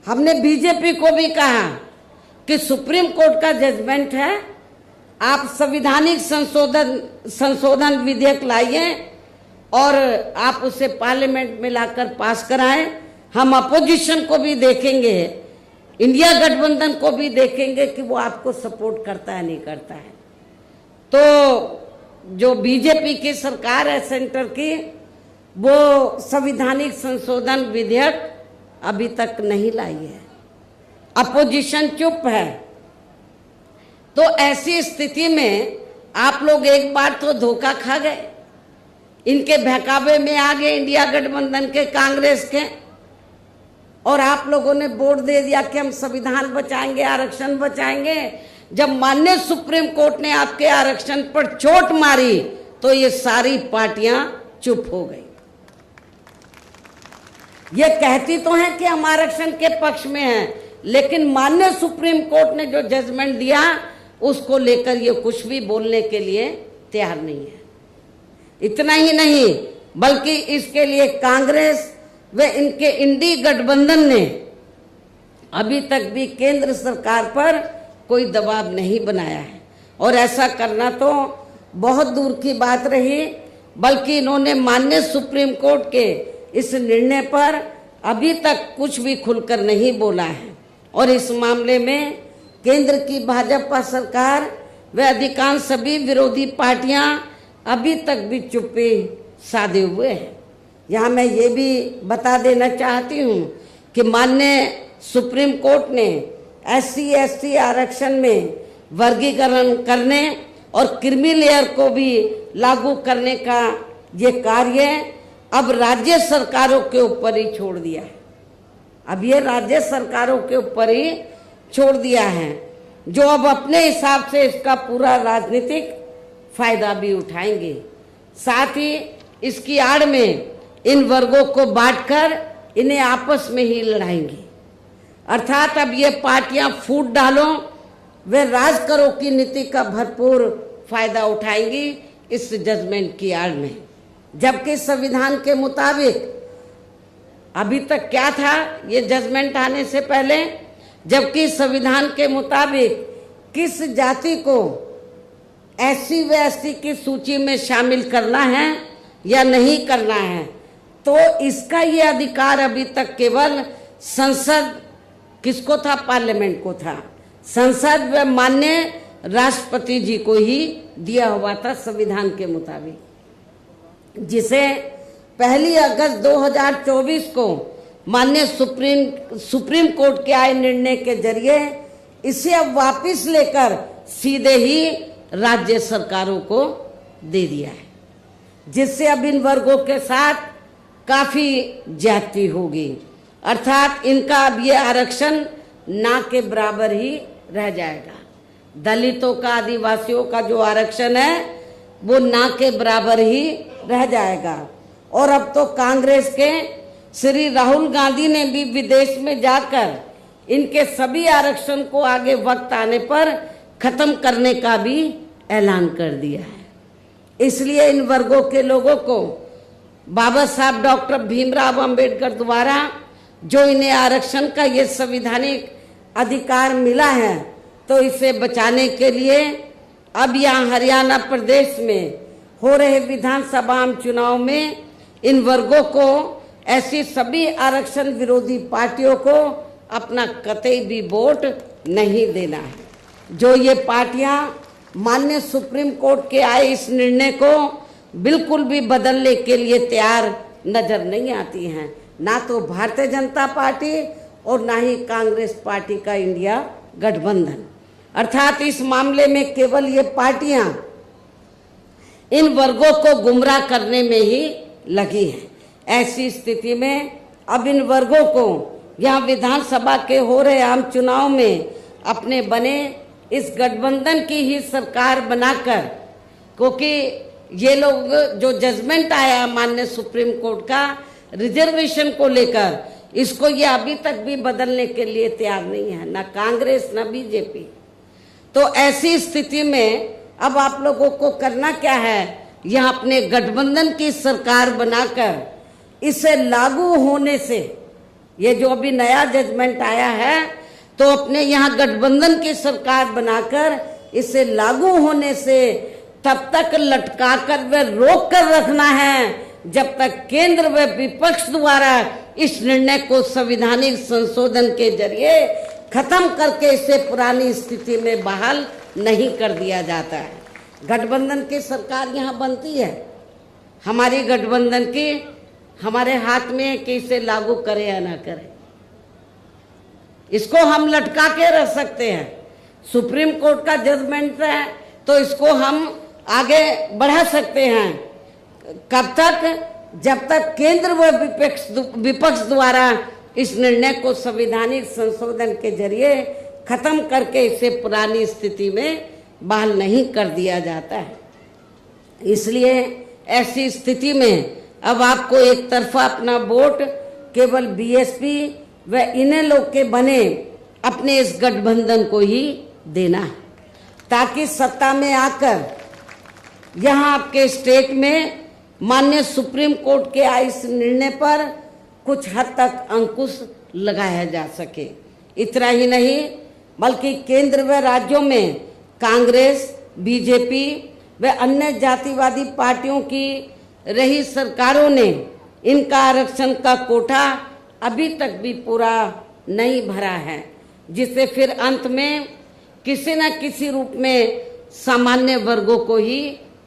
हमने बीजेपी को भी कहा कि सुप्रीम कोर्ट का जजमेंट है, आप संवैधानिक संशोधन विधेयक लाइए और आप उसे पार्लियामेंट में लाकर पास कराएं। हम अपोजिशन को भी देखेंगे, इंडिया गठबंधन को भी देखेंगे कि वो आपको सपोर्ट करता है नहीं करता है। तो जो बीजेपी की सरकार है सेंटर की, वो संवैधानिक संशोधन विधेयक अभी तक नहीं लाई है, अपोजिशन चुप है। तो ऐसी स्थिति में आप लोग एक बार तो धोखा खा गए, इनके बहकावे में आ गए इंडिया गठबंधन के, कांग्रेस के, और आप लोगों ने वोट दे दिया कि हम संविधान बचाएंगे, आरक्षण बचाएंगे। जब माननीय सुप्रीम कोर्ट ने आपके आरक्षण पर चोट मारी तो ये सारी पार्टियां चुप हो गई। ये कहती तो हैं कि हम आरक्षण के पक्ष में हैं, लेकिन माननीय सुप्रीम कोर्ट ने जो जजमेंट दिया उसको लेकर ये कुछ भी बोलने के लिए तैयार नहीं है। इतना ही नहीं, बल्कि इसके लिए कांग्रेस व इनके इंडी गठबंधन ने अभी तक भी केंद्र सरकार पर कोई दबाव नहीं बनाया है, और ऐसा करना तो बहुत दूर की बात रही, बल्कि इन्होंने माननीय सुप्रीम कोर्ट के इस निर्णय पर अभी तक कुछ भी खुलकर नहीं बोला है। और इस मामले में केंद्र की भाजपा सरकार व अधिकांश सभी विरोधी पार्टियां अभी तक भी चुप्पी साधे हुए हैं। यहाँ मैं ये भी बता देना चाहती हूँ कि माननीय सुप्रीम कोर्ट ने SC/ST आरक्षण में वर्गीकरण करने और क्रीमी लेयर को भी लागू करने का ये कार्य अब राज्य सरकारों के ऊपर ही छोड़ दिया है। अब ये राज्य सरकारों के ऊपर ही छोड़ दिया है, जो अब अपने हिसाब से इसका पूरा राजनीतिक फायदा भी उठाएंगे। साथ ही इसकी आड़ में इन वर्गों को बांटकर इन्हें आपस में ही लड़ाएंगे। अर्थात अब ये पार्टियां फूट डालो वे राज करो की नीति का भरपूर फायदा उठाएंगी इस जजमेंट की आड़ में। जबकि संविधान के मुताबिक अभी तक क्या था ये जजमेंट आने से पहले, जबकि संविधान के मुताबिक किस जाति को SC व ST की सूची में शामिल करना है या नहीं करना है, तो इसका ये अधिकार अभी तक केवल संसद, किसको था, पार्लियामेंट को था, संसद व माननीय राष्ट्रपति जी को ही दिया हुआ था संविधान के मुताबिक, जिसे 1 अगस्त 2024 को माननीय सुप्रीम कोर्ट के आए निर्णय के जरिए इसे अब वापस लेकर सीधे ही राज्य सरकारों को दे दिया है, जिससे अब इन वर्गों के साथ काफी ज्यादती होगी। अर्थात इनका अब ये आरक्षण ना के बराबर ही रह जाएगा। दलितों का, आदिवासियों का जो आरक्षण है वो ना के बराबर ही रह जाएगा। और अब तो कांग्रेस के श्री राहुल गांधी ने भी विदेश में जाकर इनके सभी आरक्षण को आगे वक्त आने पर खत्म करने का भी ऐलान कर दिया है। इसलिए इन वर्गों के लोगों को बाबा साहब डॉक्टर भीमराव अंबेडकर द्वारा जो इन्हें आरक्षण का ये संवैधानिक अधिकार मिला है, तो इसे बचाने के लिए अब यहाँ हरियाणा प्रदेश में हो रहे विधानसभा चुनाव में इन वर्गों को, ऐसी सभी आरक्षण विरोधी पार्टियों को अपना कतई भी वोट नहीं देना है। जो ये पार्टियां माननीय सुप्रीम कोर्ट के आए इस निर्णय को बिल्कुल भी बदलने के लिए तैयार नजर नहीं आती हैं, ना तो भारतीय जनता पार्टी और ना ही कांग्रेस पार्टी का इंडिया गठबंधन। अर्थात इस मामले में केवल ये पार्टियां इन वर्गों को गुमराह करने में ही लगी हैं। ऐसी स्थिति में अब इन वर्गों को यहाँ विधानसभा के हो रहे आम चुनाव में अपने बने इस गठबंधन की ही सरकार बनाकर, क्योंकि ये लोग जो जजमेंट आया माननीय सुप्रीम कोर्ट का रिजर्वेशन को लेकर, इसको ये अभी तक भी बदलने के लिए तैयार नहीं है, ना कांग्रेस ना बीजेपी। तो ऐसी स्थिति में अब आप लोगों को करना क्या है, यह अपने गठबंधन की सरकार बनाकर इसे लागू होने से, ये जो अभी नया जजमेंट आया है, तो अपने यहाँ गठबंधन की सरकार बनाकर इसे लागू होने से तब तक लटका कर व रोक कर रखना है जब तक केंद्र व विपक्ष द्वारा इस निर्णय को संवैधानिक संशोधन के जरिए खत्म करके इसे पुरानी स्थिति में बहाल नहीं कर दिया जाता है। गठबंधन की सरकार यहाँ बनती है, हमारी गठबंधन की हमारे हाथ में है कि इसे लागू करें या ना करें। इसको हम लटका के रख सकते हैं। सुप्रीम कोर्ट का जजमेंट है तो इसको हम आगे बढ़ा सकते हैं। कब तक? जब तक केंद्र व विपक्ष द्वारा इस निर्णय को संवैधानिक संशोधन के जरिए खत्म करके इसे पुरानी स्थिति में बहाल नहीं कर दिया जाता है। इसलिए ऐसी स्थिति में अब आपको एक तरफा अपना वोट केवल बीएसपी व इन्हें लोग के बने अपने इस गठबंधन को ही देना है, ताकि सत्ता में आकर यहाँ आपके स्टेट में माननीय सुप्रीम कोर्ट के इस निर्णय पर कुछ हद तक अंकुश लगाया जा सके। इतना ही नहीं बल्कि केंद्र व राज्यों में कांग्रेस, बीजेपी व अन्य जातिवादी पार्टियों की रही सरकारों ने इनका आरक्षण का कोटा अभी तक भी पूरा नहीं भरा है, जिसे फिर अंत में किसी न किसी रूप में सामान्य वर्गों को ही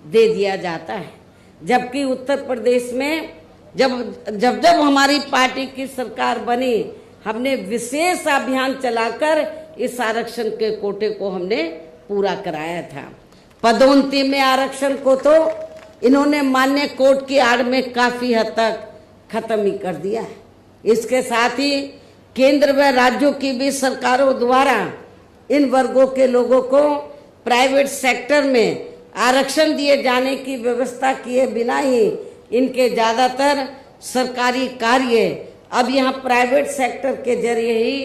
दे दिया जाता है। जबकि उत्तर प्रदेश में जब हमारी पार्टी की सरकार बनी, हमने विशेष अभियान चलाकर इस आरक्षण के कोटे को हमने पूरा कराया था। पदोन्नति में आरक्षण को तो इन्होंने मान्य कोर्ट की आड़ में काफी हद तक खत्म ही कर दिया है। इसके साथ ही केंद्र व राज्यों की भी सरकारों द्वारा इन वर्गों के लोगों को प्राइवेट सेक्टर में आरक्षण दिए जाने की व्यवस्था किए बिना ही इनके ज्यादातर सरकारी कार्य अब यहाँ प्राइवेट सेक्टर के जरिए ही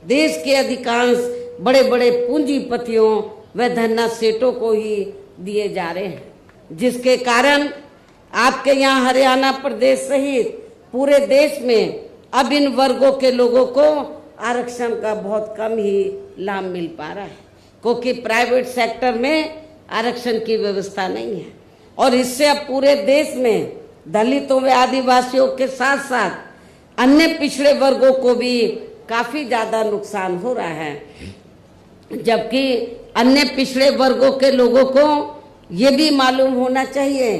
देश के अधिकांश बड़े बड़े पूंजीपतियों व धन्ना सेठों को ही दिए जा रहे हैं, जिसके कारण आपके यहाँ हरियाणा प्रदेश सहित पूरे देश में अब इन वर्गों के लोगों को आरक्षण का बहुत कम ही लाभ मिल पा रहा है, क्योंकि प्राइवेट सेक्टर में आरक्षण की व्यवस्था नहीं है। और इससे अब पूरे देश में दलितों व आदिवासियों के साथ साथ अन्य पिछड़े वर्गों को भी काफी ज्यादा नुकसान हो रहा है। जबकि अन्य पिछड़े वर्गों के लोगों को ये भी मालूम होना चाहिए,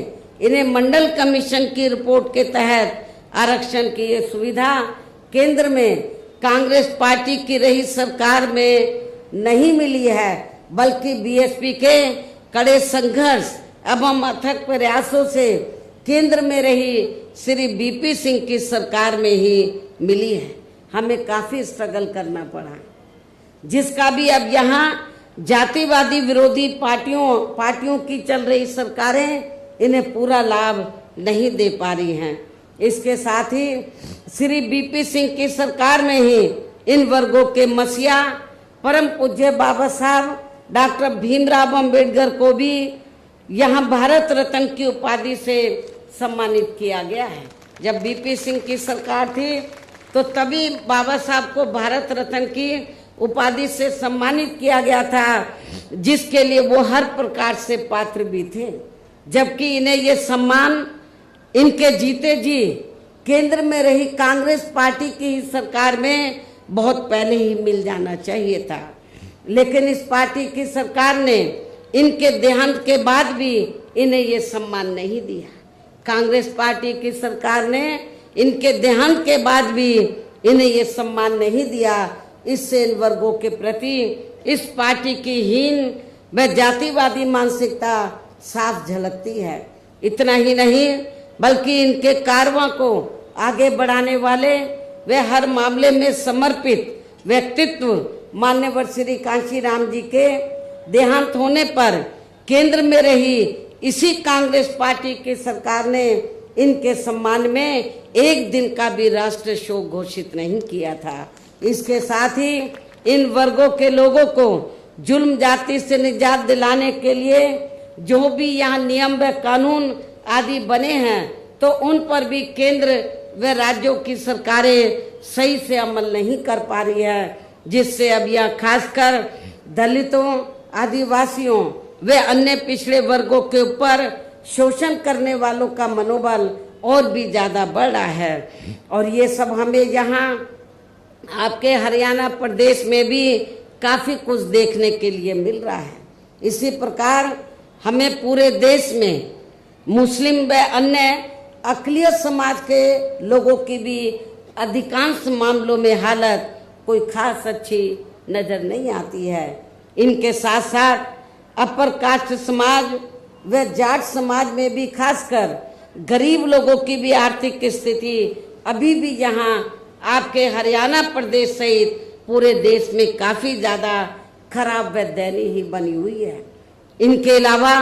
इन्हें मंडल कमीशन की रिपोर्ट के तहत आरक्षण की ये सुविधा केंद्र में कांग्रेस पार्टी की रही सरकार में नहीं मिली है, बल्कि बीएसपी के कड़े संघर्ष एवं अथक प्रयासों से केंद्र में रही श्री बीपी सिंह की सरकार में ही मिली है। हमें काफी स्ट्रगल करना पड़ा, जिसका भी अब यहाँ जातिवादी विरोधी पार्टियों की चल रही सरकारें इन्हें पूरा लाभ नहीं दे पा रही हैं। इसके साथ ही श्री बीपी सिंह की सरकार में ही इन वर्गों के मसीहा परम पूज्य बाबा साहब डॉक्टर भीमराव अंबेडकर को भी यहाँ भारत रत्न की उपाधि से सम्मानित किया गया है। जब बीपी सिंह की सरकार थी तो तभी बाबा साहब को भारत रत्न की उपाधि से सम्मानित किया गया था, जिसके लिए वो हर प्रकार से पात्र भी थे। जबकि इन्हें ये सम्मान इनके जीते जी केंद्र में रही कांग्रेस पार्टी की ही सरकार में बहुत पहले ही मिल जाना चाहिए था, लेकिन इस पार्टी की सरकार ने इनके देहांत के बाद भी इन्हें ये सम्मान नहीं दिया। कांग्रेस पार्टी की सरकार ने इनके देहांत के बाद भी इन्हें ये सम्मान नहीं दिया। इससे इन वर्गों के प्रति इस पार्टी की हीन व जातिवादी मानसिकता साफ झलकती है। इतना ही नहीं बल्कि इनके कारवां को आगे बढ़ाने वाले वे हर मामले में समर्पित व्यक्तित्व मान्यवर श्री कांशीराम जी के देहांत होने पर केंद्र में रही इसी कांग्रेस पार्टी की सरकार ने इनके सम्मान में एक दिन का भी राष्ट्रीय शोक घोषित नहीं किया था। इसके साथ ही इन वर्गों के लोगों को जुल्म जाति से निजात दिलाने के लिए जो भी यहाँ नियम व कानून आदि बने हैं तो उन पर भी केंद्र व राज्यों की सरकारें सही से अमल नहीं कर पा रही है, जिससे अब यह खासकर दलितों, आदिवासियों व अन्य पिछड़े वर्गों के ऊपर शोषण करने वालों का मनोबल और भी ज्यादा बढ़ रहा है। और ये सब हमें यहाँ आपके हरियाणा प्रदेश में भी काफी कुछ देखने के लिए मिल रहा है। इसी प्रकार हमें पूरे देश में मुस्लिम व अन्य अक़लियत समाज के लोगों की भी अधिकांश मामलों में हालत कोई खास अच्छी नजर नहीं आती है। इनके साथ साथ अपर कास्ट समाज व जाट समाज में भी खासकर गरीब लोगों की भी आर्थिक स्थिति अभी भी यहाँ आपके हरियाणा प्रदेश सहित पूरे देश में काफी ज्यादा खराब व दयनीय ही बनी हुई है। इनके अलावा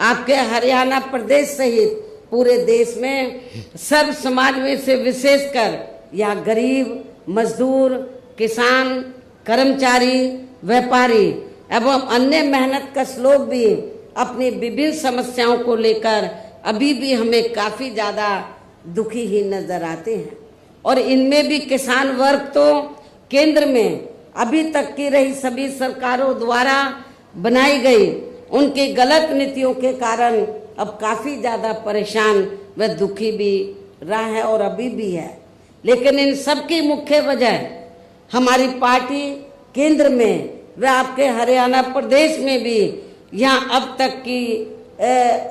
आपके हरियाणा प्रदेश सहित पूरे देश में सर्व समाज में से विशेषकर यहाँ गरीब, मजदूर, किसान, कर्मचारी, व्यापारी एवं अन्य मेहनतकश लोग भी अपनी विभिन्न समस्याओं को लेकर अभी भी हमें काफी ज्यादा दुखी ही नजर आते हैं। और इनमें भी किसान वर्ग तो केंद्र में अभी तक की रही सभी सरकारों द्वारा बनाई गई उनकी गलत नीतियों के कारण अब काफी ज्यादा परेशान व दुखी भी रहा है और अभी भी है। लेकिन इन सब की मुख्य वजह हमारी पार्टी केंद्र में व आपके हरियाणा प्रदेश में भी यहाँ अब तक की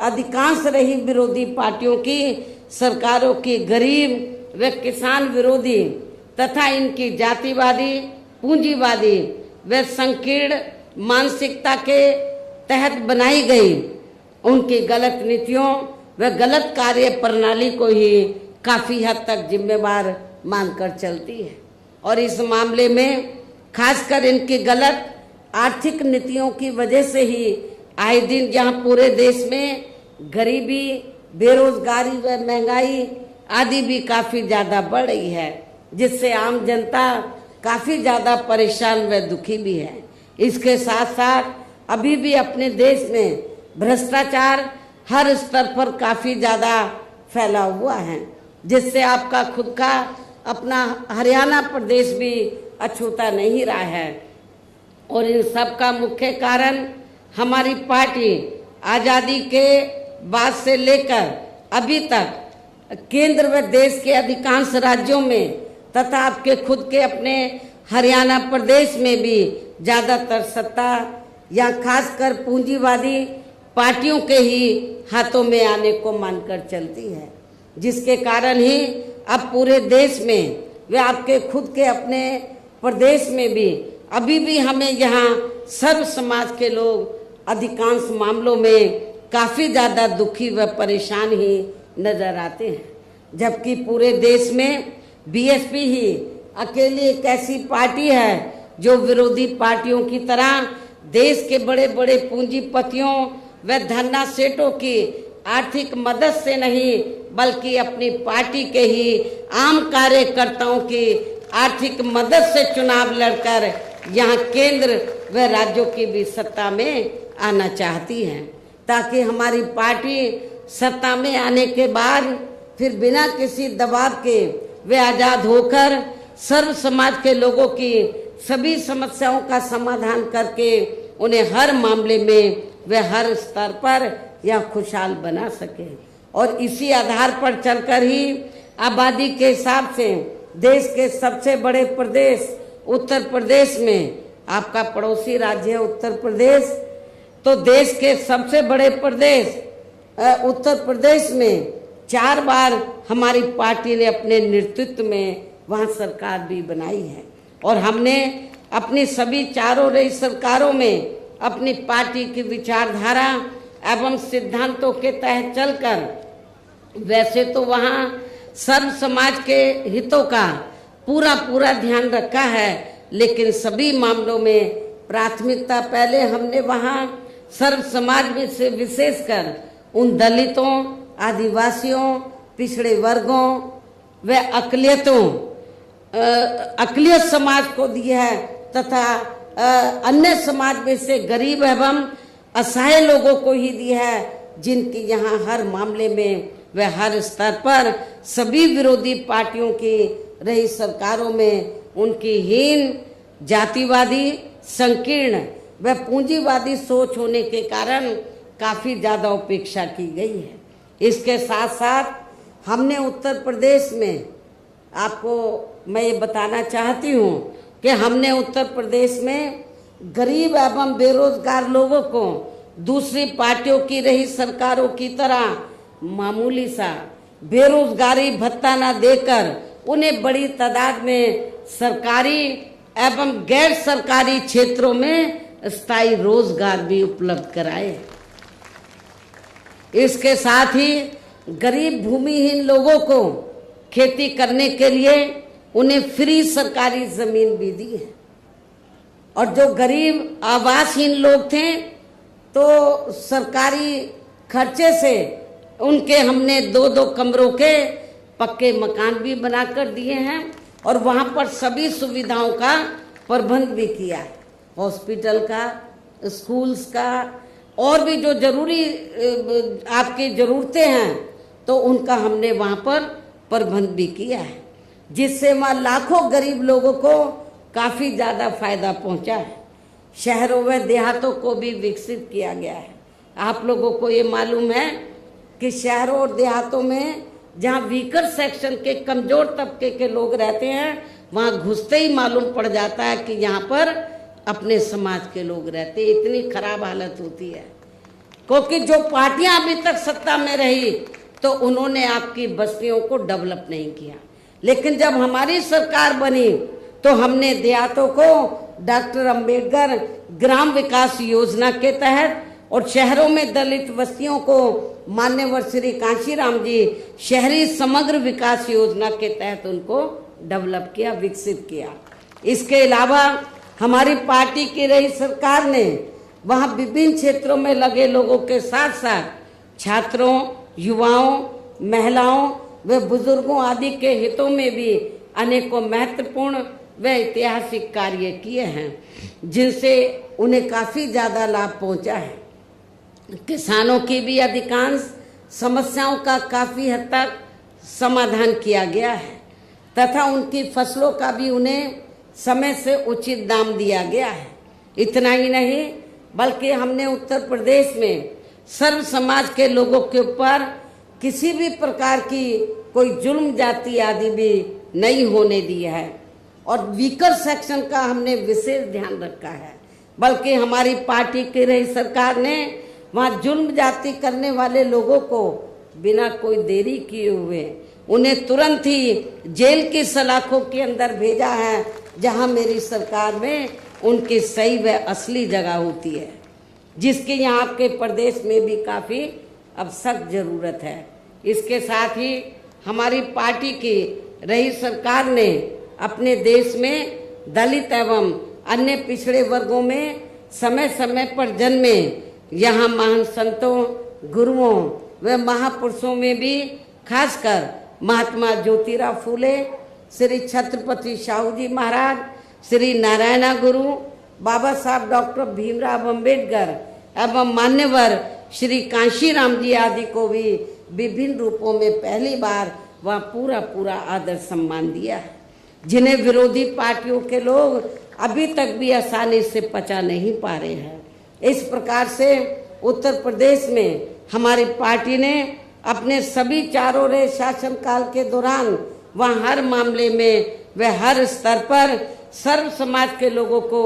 अधिकांश रही विरोधी पार्टियों की सरकारों की गरीब व किसान विरोधी तथा इनकी जातिवादी, पूंजीवादी व संकीर्ण मानसिकता के तहत बनाई गई उनकी गलत नीतियों व गलत कार्य प्रणाली को ही काफी हद तक जिम्मेवार मानकर चलती है। और इस मामले में खासकर इनकी गलत आर्थिक नीतियों की वजह से ही आए दिन जहाँ पूरे देश में गरीबी, बेरोजगारी व महंगाई आदि भी काफी ज्यादा बढ़ रही है, जिससे आम जनता काफी ज्यादा परेशान व दुखी भी है। इसके साथ साथ अभी भी अपने देश में भ्रष्टाचार हर स्तर पर काफी ज्यादा फैला हुआ है, जिससे आपका खुद का अपना हरियाणा प्रदेश भी अछूता नहीं रहा है। और इन सब का मुख्य कारण हमारी पार्टी आजादी के बाद से लेकर अभी तक केंद्र व देश के अधिकांश राज्यों में तथा आपके खुद के अपने हरियाणा प्रदेश में भी ज्यादातर सत्ता या खासकर पूंजीवादी पार्टियों के ही हाथों में आने को मानकर चलती है, जिसके कारण ही अब पूरे देश में वे आपके खुद के अपने प्रदेश में भी अभी भी हमें यहाँ सर्व समाज के लोग अधिकांश मामलों में काफी ज्यादा दुखी व परेशान ही नजर आते हैं। जबकि पूरे देश में बीएसपी ही अकेली एक ऐसी पार्टी है जो विरोधी पार्टियों की तरह देश के बड़े बड़े पूंजीपतियों व धन्ना सेठों की आर्थिक मदद से नहीं बल्कि अपनी पार्टी के ही आम कार्यकर्ताओं की आर्थिक मदद से चुनाव लड़कर यहाँ केंद्र व राज्यों की भी सत्ता में आना चाहती है, ताकि हमारी पार्टी सत्ता में आने के बाद फिर बिना किसी दबाव के वे आजाद होकर सर्व समाज के लोगों की सभी समस्याओं का समाधान करके उन्हें हर मामले में वे हर स्तर पर यह खुशहाल बना सके। और इसी आधार पर चलकर ही आबादी के हिसाब से देश के सबसे बड़े प्रदेश उत्तर प्रदेश में, आपका पड़ोसी राज्य है उत्तर प्रदेश, तो देश के सबसे बड़े प्रदेश उत्तर प्रदेश में 4 बार हमारी पार्टी ने अपने नेतृत्व में वहाँ सरकार भी बनाई है। और हमने अपनी सभी चारों रही सरकारों में अपनी पार्टी की विचारधारा एवं सिद्धांतों के तहत चलकर वैसे तो वहाँ सर्व समाज के हितों का पूरा ध्यान रखा है, लेकिन सभी मामलों में प्राथमिकता पहले हमने वहाँ सर्व समाज में से विशेषकर उन दलितों, आदिवासियों, पिछड़े वर्गों व अकलियत समाज को दिया है तथा अन्य समाज में से गरीब एवं असहाय लोगों को ही दिया है, जिनकी यहाँ हर मामले में व हर स्तर पर सभी विरोधी पार्टियों की रही सरकारों में उनकी हीन, जातिवादी, संकीर्ण व पूंजीवादी सोच होने के कारण काफी ज्यादा उपेक्षा की गई है। इसके साथ साथ हमने उत्तर प्रदेश में, आपको मैं ये बताना चाहती हूँ कि हमने उत्तर प्रदेश में गरीब एवं बेरोजगार लोगों को दूसरी पार्टियों की रही सरकारों की तरह मामूली सा बेरोजगारी भत्ता न देकर उन्हें बड़ी तादाद में सरकारी एवं गैर सरकारी क्षेत्रों में स्थायी रोजगार भी उपलब्ध कराए। इसके साथ ही गरीब भूमिहीन लोगों को खेती करने के लिए उन्हें फ्री सरकारी जमीन भी दी है। और जो गरीब आवासहीन लोग थे तो सरकारी खर्चे से उनके हमने 2-2 कमरों के पक्के मकान भी बनाकर दिए हैं और वहाँ पर सभी सुविधाओं का प्रबंध भी किया है, हॉस्पिटल का, स्कूल्स का, और भी जो जरूरी आपकी ज़रूरतें हैं तो उनका हमने वहाँ पर प्रबंध भी किया है, जिससे वहाँ लाखों गरीब लोगों को काफ़ी ज़्यादा फायदा पहुँचा है। शहरों व देहातों को भी विकसित किया गया है। आप लोगों को ये मालूम है कि शहरों और देहातों में जहाँ वीकर सेक्शन के कमज़ोर तबके के लोग रहते हैं वहाँ घुसते ही मालूम पड़ जाता है कि यहाँ पर अपने समाज के लोग रहते हैं। इतनी खराब हालत होती है, क्योंकि जो पार्टियां अभी तक सत्ता में रही तो उन्होंने आपकी बस्तियों को डेवलप नहीं किया, लेकिन जब हमारी सरकार बनी तो हमने देहातों को डॉक्टर अंबेडकर ग्राम विकास योजना के तहत और शहरों में दलित बस्तियों को मान्यवर श्री कांशीराम जी शहरी समग्र विकास योजना के तहत उनको डेवलप किया, विकसित किया। इसके अलावा हमारी पार्टी की रही सरकार ने वहाँ विभिन्न क्षेत्रों में लगे लोगों के साथ साथ छात्रों, युवाओं, महिलाओं व बुजुर्गों आदि के हितों में भी अनेकों महत्वपूर्ण व ऐतिहासिक कार्य किए हैं, जिनसे उन्हें काफ़ी ज़्यादा लाभ पहुंचा है। किसानों की भी अधिकांश समस्याओं का काफ़ी हद तक समाधान किया गया है तथा उनकी फसलों का भी उन्हें समय से उचित दाम दिया गया है। इतना ही नहीं बल्कि हमने उत्तर प्रदेश में सर्व समाज के लोगों के ऊपर किसी भी प्रकार की कोई जुल्म जाति आदि भी नहीं होने दिया है और वीकर सेक्शन का हमने विशेष ध्यान रखा है। बल्कि हमारी पार्टी की रही सरकार ने वहाँ जुल्म जाति करने वाले लोगों को बिना कोई देरी किए हुए उन्हें तुरंत ही जेल की सलाखों के अंदर भेजा है, जहाँ मेरी सरकार में उनकी सही व असली जगह होती है, जिसकी यहाँ आपके प्रदेश में भी काफ़ी अब सख्त ज़रूरत है। इसके साथ ही हमारी पार्टी की रही सरकार ने अपने देश में दलित एवं अन्य पिछड़े वर्गों में समय समय पर जन्मे यहाँ महान संतों, गुरुओं व महापुरुषों में भी खासकर महात्मा ज्योतिराव फूले, श्री छत्रपति शाहू जी महाराज, श्री नारायणा गुरु, बाबा साहब डॉक्टर भीमराव अंबेडकर एवं मान्यवर श्री कांशीराम जी आदि को भी विभिन्न रूपों में पहली बार वह पूरा आदर सम्मान दिया है, जिन्हें विरोधी पार्टियों के लोग अभी तक भी आसानी से पचा नहीं पा रहे हैं। इस प्रकार से उत्तर प्रदेश में हमारी पार्टी ने अपने सभी चारों रे शासनकाल के दौरान वहाँ हर मामले में व हर स्तर पर सर्व समाज के लोगों को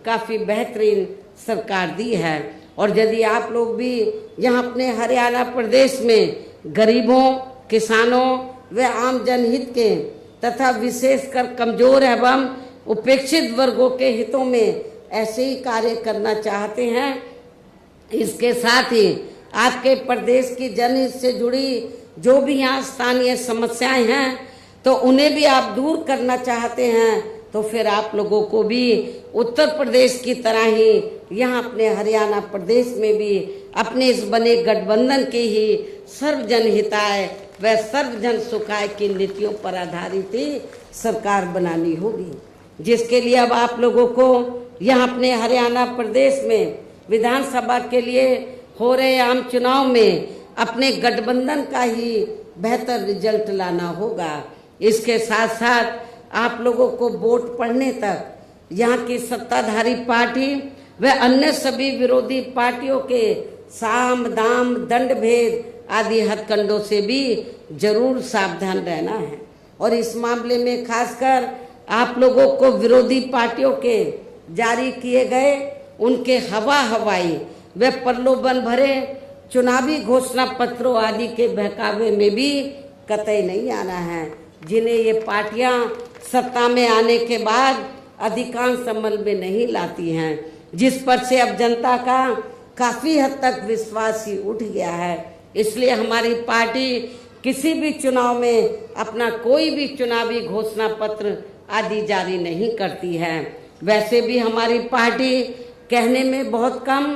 काफ़ी बेहतरीन सरकार दी है। और यदि आप लोग भी यहाँ अपने हरियाणा प्रदेश में गरीबों, किसानों व आम जनहित के तथा विशेषकर कमजोर एवं उपेक्षित वर्गों के हितों में ऐसे ही कार्य करना चाहते हैं, इसके साथ ही आपके प्रदेश की जनहित से जुड़ी जो भी यहाँ स्थानीय समस्याएं हैं तो उन्हें भी आप दूर करना चाहते हैं, तो फिर आप लोगों को भी उत्तर प्रदेश की तरह ही यहाँ अपने हरियाणा प्रदेश में भी अपने इस बने गठबंधन की ही सर्वजन हिताय व सर्वजन सुखाय की नीतियों पर आधारित ही सरकार बनानी होगी, जिसके लिए अब आप लोगों को यहाँ अपने हरियाणा प्रदेश में विधानसभा के लिए हो रहे आम चुनाव में अपने गठबंधन का ही बेहतर रिजल्ट लाना होगा। इसके साथ साथ आप लोगों को वोट पड़ने तक यहाँ की सत्ताधारी पार्टी व अन्य सभी विरोधी पार्टियों के साम दाम दंड भेद आदि हथकंडों से भी जरूर सावधान रहना है। और इस मामले में खासकर आप लोगों को विरोधी पार्टियों के जारी किए गए उनके हवाई व प्रलोभन भरे चुनावी घोषणा पत्रों आदि के बहकावे में भी कतई नहीं आना है, जिन्हें ये पार्टियां सत्ता में आने के बाद अधिकांश अमल में नहीं लाती हैं, जिस पर से अब जनता का काफी हद तक विश्वास ही उठ गया है। इसलिए हमारी पार्टी किसी भी चुनाव में अपना कोई भी चुनावी घोषणा पत्र आदि जारी नहीं करती है। वैसे भी हमारी पार्टी कहने में बहुत कम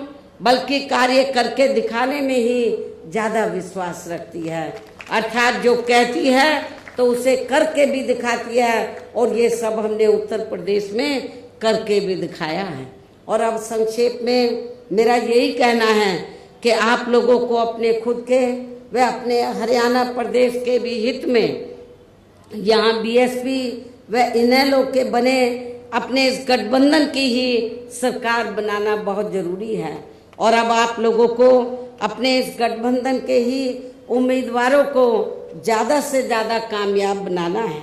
बल्कि कार्य करके दिखाने में ही ज्यादा विश्वास रखती है। अर्थात जो कहती है तो उसे करके भी दिखाती है, और ये सब हमने उत्तर प्रदेश में करके भी दिखाया है। और अब संक्षेप में मेरा यही कहना है कि आप लोगों को अपने खुद के व अपने हरियाणा प्रदेश के भी हित में यहाँ बीएसपी व इनेलो के बने अपने इस गठबंधन की ही सरकार बनाना बहुत जरूरी है। और अब आप लोगों को अपने इस गठबंधन के ही उम्मीदवारों को ज़्यादा से ज़्यादा कामयाब बनाना है,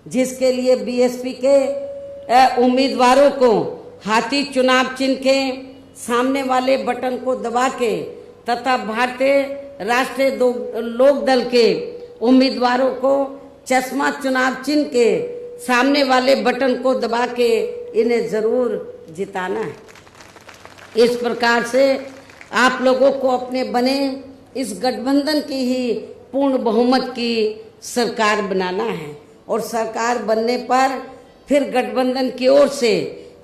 जिसके लिए बीएसपी के उम्मीदवारों को हाथी चुनाव चिन्ह के सामने वाले बटन को दबा के तथा भारतीय राष्ट्रीय लोक दल के उम्मीदवारों को चश्मा चुनाव चिन्ह के सामने वाले बटन को दबा के इन्हें जरूर जिताना है। इस प्रकार से आप लोगों को अपने बने इस गठबंधन की ही पूर्ण बहुमत की सरकार बनाना है, और सरकार बनने पर फिर गठबंधन की ओर से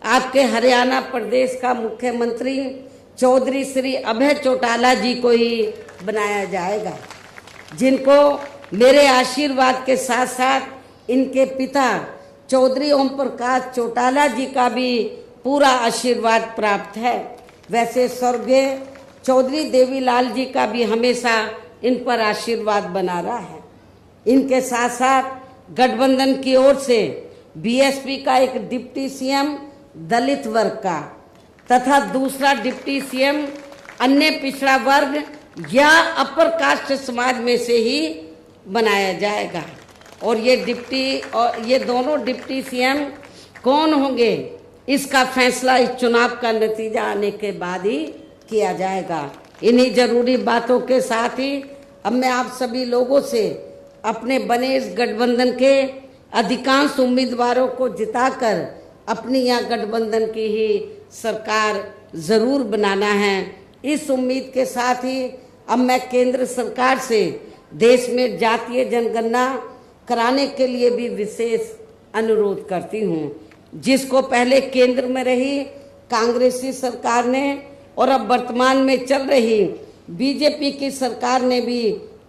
आपके हरियाणा प्रदेश का मुख्यमंत्री चौधरी श्री अभय चौटाला जी को ही बनाया जाएगा, जिनको मेरे आशीर्वाद के साथ साथ इनके पिता चौधरी ओम प्रकाश चौटाला जी का भी पूरा आशीर्वाद प्राप्त है। वैसे स्वर्गीय चौधरी देवीलाल जी का भी हमेशा इन पर आशीर्वाद बना रहा है। इनके साथ साथ गठबंधन की ओर से बीएसपी का एक डिप्टी सीएम दलित वर्ग का तथा दूसरा डिप्टी सीएम अन्य पिछड़ा वर्ग या अपर कास्ट समाज में से ही बनाया जाएगा। और ये दोनों डिप्टी सीएम कौन होंगे इसका फैसला इस चुनाव का नतीजा आने के बाद ही किया जाएगा। इन्हीं जरूरी बातों के साथ ही अब मैं आप सभी लोगों से अपने बने इस गठबंधन के अधिकांश उम्मीदवारों को जिताकर अपनी यहाँ गठबंधन की ही सरकार जरूर बनाना है। इस उम्मीद के साथ ही अब मैं केंद्र सरकार से देश में जातीय जनगणना कराने के लिए भी विशेष अनुरोध करती हूँ, जिसको पहले केंद्र में रही कांग्रेसी सरकार ने और अब वर्तमान में चल रही बीजेपी की सरकार ने भी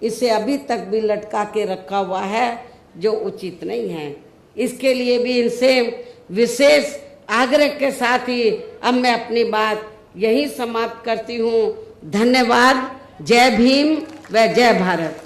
इसे अभी तक भी लटका के रखा हुआ है, जो उचित नहीं है। इसके लिए भी इनसे विशेष आग्रह के साथ ही अब मैं अपनी बात यही समाप्त करती हूँ। धन्यवाद। जय भीम व जय भारत।